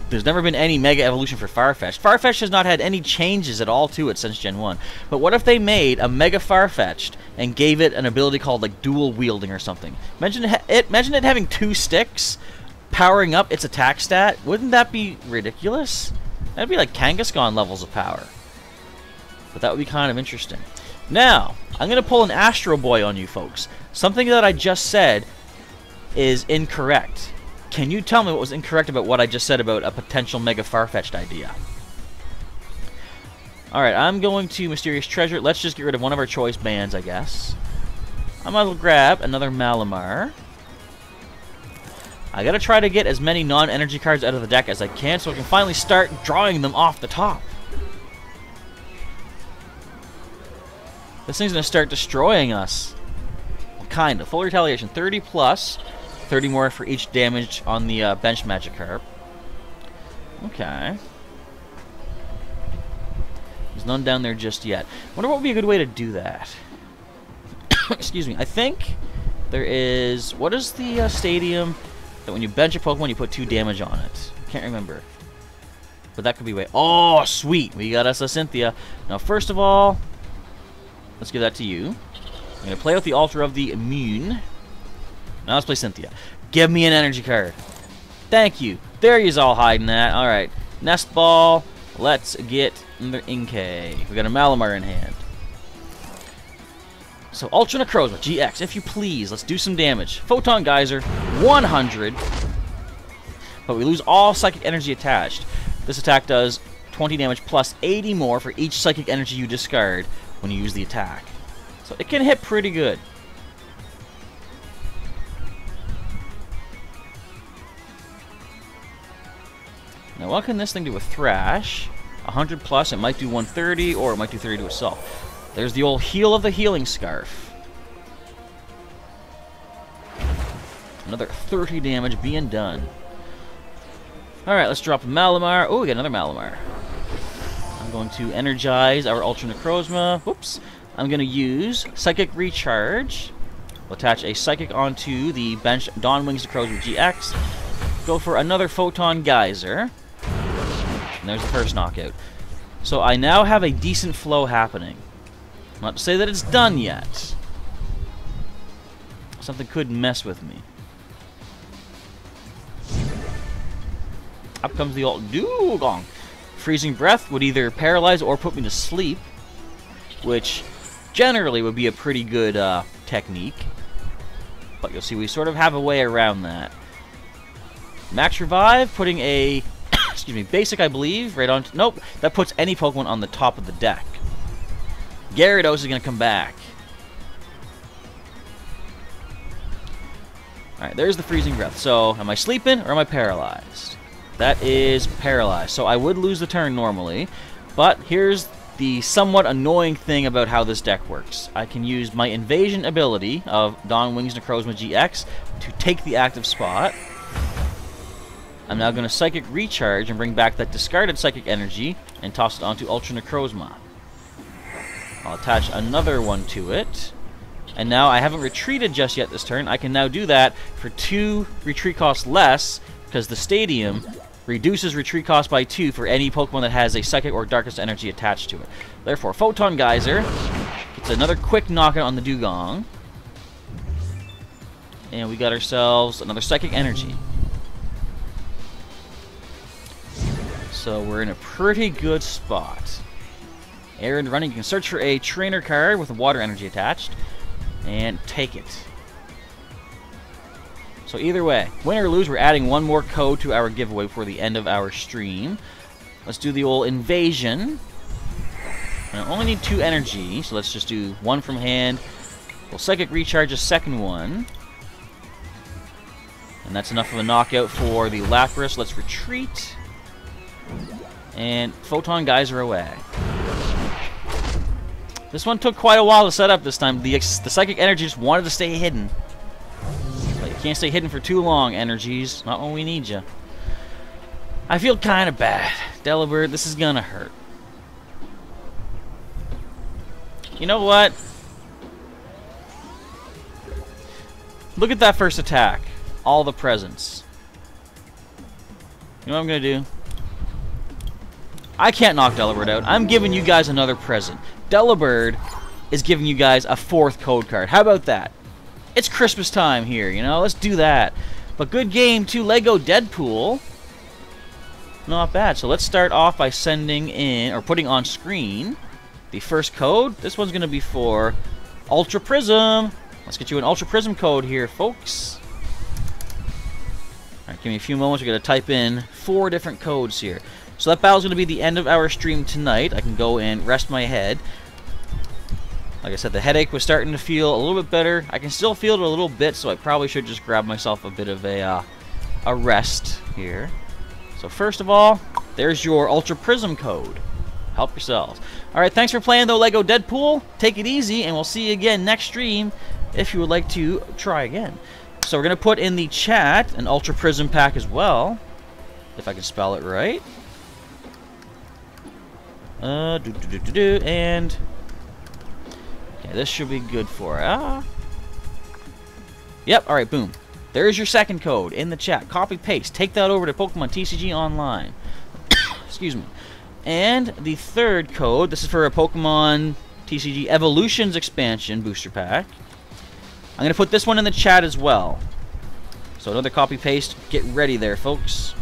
there's never been any Mega Evolution for Farfetch'd. Farfetch'd has not had any changes at all to it since Gen 1. But what if they made a Mega Farfetch'd and gave it an ability called, like, dual wielding or something? Imagine it having 2 sticks, powering up its attack stat. Wouldn't that be ridiculous? That'd be like Kangaskhan levels of power. But that would be kind of interesting. Now, I'm going to pull an Astro Boy on you folks. Something that I just said is incorrect. Can you tell me what was incorrect about what I just said about a potential Mega Farfetch'd idea? Alright, I'm going to Mysterious Treasure. Let's just get rid of one of our choice bands, I guess. I'm going to grab another Malamar. I gotta try to get as many non-energy cards out of the deck as I can so I can finally start drawing them off the top. This thing's gonna start destroying us. Well, kind of. Full retaliation. 30 plus. 30 more for each damage on the bench Magikarp. Okay. There's none down there just yet. Wonder what would be a good way to do that. Excuse me. I think there is... What is the stadium... that when you bench a Pokemon, you put 2 damage on it? Can't remember. But that could be way... Oh, sweet! We got us a Cynthia. Now, first of all, let's give that to you. I'm going to play with the Altar of the Immune. Now let's play Cynthia. Give me an energy card. Thank you. There you's all hiding at. Alright. Nest Ball. Let's get another Inkay. We got a Malamar in hand. So, Ultra Necrozma, GX, if you please. Let's do some damage. Photon Geyser, 100. But we lose all Psychic Energy attached. This attack does 20 damage plus 80 more for each Psychic Energy you discard when you use the attack. So, it can hit pretty good. Now, what can this thing do with Thrash? 100 plus, it might do 130, or it might do 30 to itself. There's the old Heal of the Healing Scarf. Another 30 damage being done. Alright, let's drop a Malamar. Oh, we got another Malamar. I'm going to energize our Ultra Necrozma. Whoops. I'm going to use Psychic Recharge. We'll attach a Psychic onto the bench Dawn Wings Necrozma GX. Go for another Photon Geyser. And there's the first knockout. So I now have a decent flow happening. Not to say that it's done yet. Something could mess with me. Up comes the ult Dugong. Freezing Breath would either paralyze or put me to sleep, which generally would be a pretty good technique. But you'll see we sort of have a way around that. Max Revive, putting a excuse me, basic, I believe, right on. Nope, that puts any Pokemon on the top of the deck. Gyarados is going to come back. Alright, there's the Freezing Breath. So, am I sleeping or am I paralyzed? That is paralyzed. So, I would lose the turn normally. But here's the somewhat annoying thing about how this deck works. I can use my Invasion ability of Dawn Wings Necrozma GX to take the active spot. I'm now going to Psychic Recharge and bring back that discarded Psychic Energy and toss it onto Ultra Necrozma. I'll attach another one to it. And now I haven't retreated just yet this turn. I can now do that for 2 retreat costs less, because the Stadium reduces retreat cost by 2 for any Pokemon that has a Psychic or Darkest Energy attached to it. Therefore, Photon Geyser gets another quick knockout on the Dugong. And we got ourselves another Psychic Energy. So we're in a pretty good spot. Errand running, you can search for a trainer card with a water energy attached and take it. So either way, win or lose, we're adding one more code to our giveaway before the end of our stream. Let's do the old Invasion. And I only need 2 energy, so let's just do 1 from hand. We'll Psychic Recharge a second one. And that's enough of a knockout for the Lapras. Let's retreat. And Photon Geyser away. This one took quite a while to set up this time. The Psychic Energy just wanted to stay hidden. But you can't stay hidden for too long, energies. Not when we need you. I feel kind of bad. Delibird, this is gonna hurt. You know what? Look at that first attack. All the presents. You know what I'm gonna do? I can't knock Delibird out. I'm giving you guys another present. Delibird is giving you guys a 4th code card. How about that? It's Christmas time here, you know? Let's do that. But good game to Lego Deadpool. Not bad. So let's start off by sending in, or putting on screen, the first code. This one's going to be for Ultra Prism. Let's get you an Ultra Prism code here, folks. Alright, give me a few moments. We're going to type in 4 different codes here. So that battle's going to be the end of our stream tonight. I can go and rest my head. Like I said, the headache was starting to feel a little bit better. I can still feel it a little bit, so I probably should just grab myself a bit of a rest here. So first of all, there's your Ultra Prism code. Help yourselves. Alright, thanks for playing though, Lego Deadpool. Take it easy, and we'll see you again next stream if you would like to try again. So we're going to put in the chat an Ultra Prism pack as well, if I can spell it right. And okay, this should be good for Yep, alright, boom. There's your second code in the chat. Copy, paste. Take that over to Pokemon TCG Online. Excuse me. And the third code, this is for a Pokemon TCG Evolutions expansion booster pack. I'm going to put this one in the chat as well. So another copy, paste. Get ready there, folks.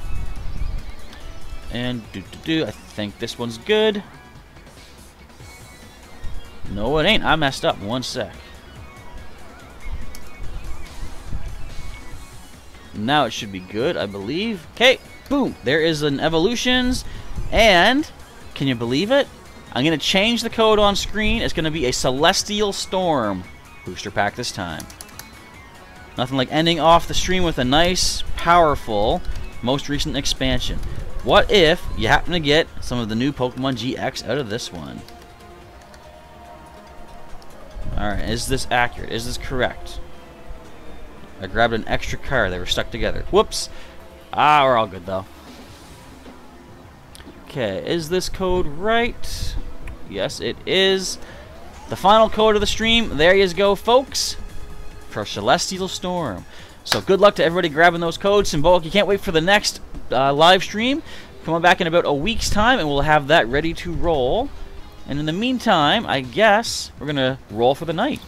And I think this one's good. No, it ain't. I messed up. One sec. Now it should be good, I believe. Okay, boom. There is an Evolutions. And, can you believe it? I'm going to change the code on screen. It's going to be a Celestial Storm booster pack this time. Nothing like ending off the stream with a nice, powerful, most recent expansion. What if you happen to get some of the new Pokemon GX out of this one? Alright, is this accurate? Is this correct? I grabbed an extra card. They were stuck together. Whoops. We're all good, though. Okay, is this code right? Yes, it is. The final code of the stream. There you go, folks. For Celestial Storm. So good luck to everybody grabbing those codes. Symbolic, you can't wait for the next live stream. Come on back in about a week's time, and we'll have that ready to roll. And in the meantime, I guess we're going to roll for the night.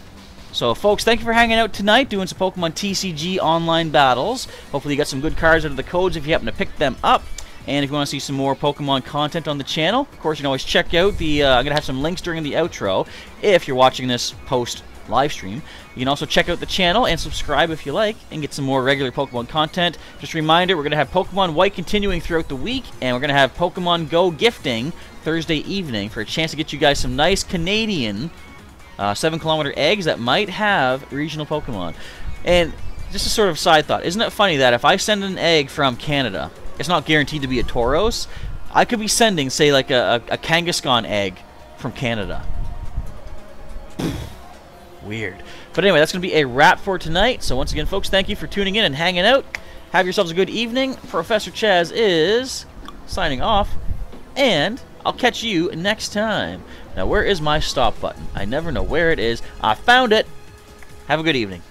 So, folks, thank you for hanging out tonight, doing some Pokemon TCG Online battles. Hopefully you got some good cards out of the codes if you happen to pick them up. And if you want to see some more Pokemon content on the channel, of course, you can always check out the... I'm going to have some links during the outro if you're watching this post-live stream. You can also check out the channel and subscribe if you like and get some more regular Pokemon content. Just a reminder, we're going to have Pokemon White continuing throughout the week, and we're going to have Pokemon Go gifting Thursday evening for a chance to get you guys some nice Canadian 7-kilometer eggs that might have regional Pokemon. And just a sort of side thought, isn't it funny that if I send an egg from Canada, it's not guaranteed to be a Tauros? I could be sending, say, like a Kangaskhan egg from Canada. Weird. But anyway, that's going to be a wrap for tonight. So once again, folks, thank you for tuning in and hanging out. Have yourselves a good evening. Professor Chaz is signing off, and I'll catch you next time. Now, where is my stop button? I never know where it is. I found it. Have a good evening.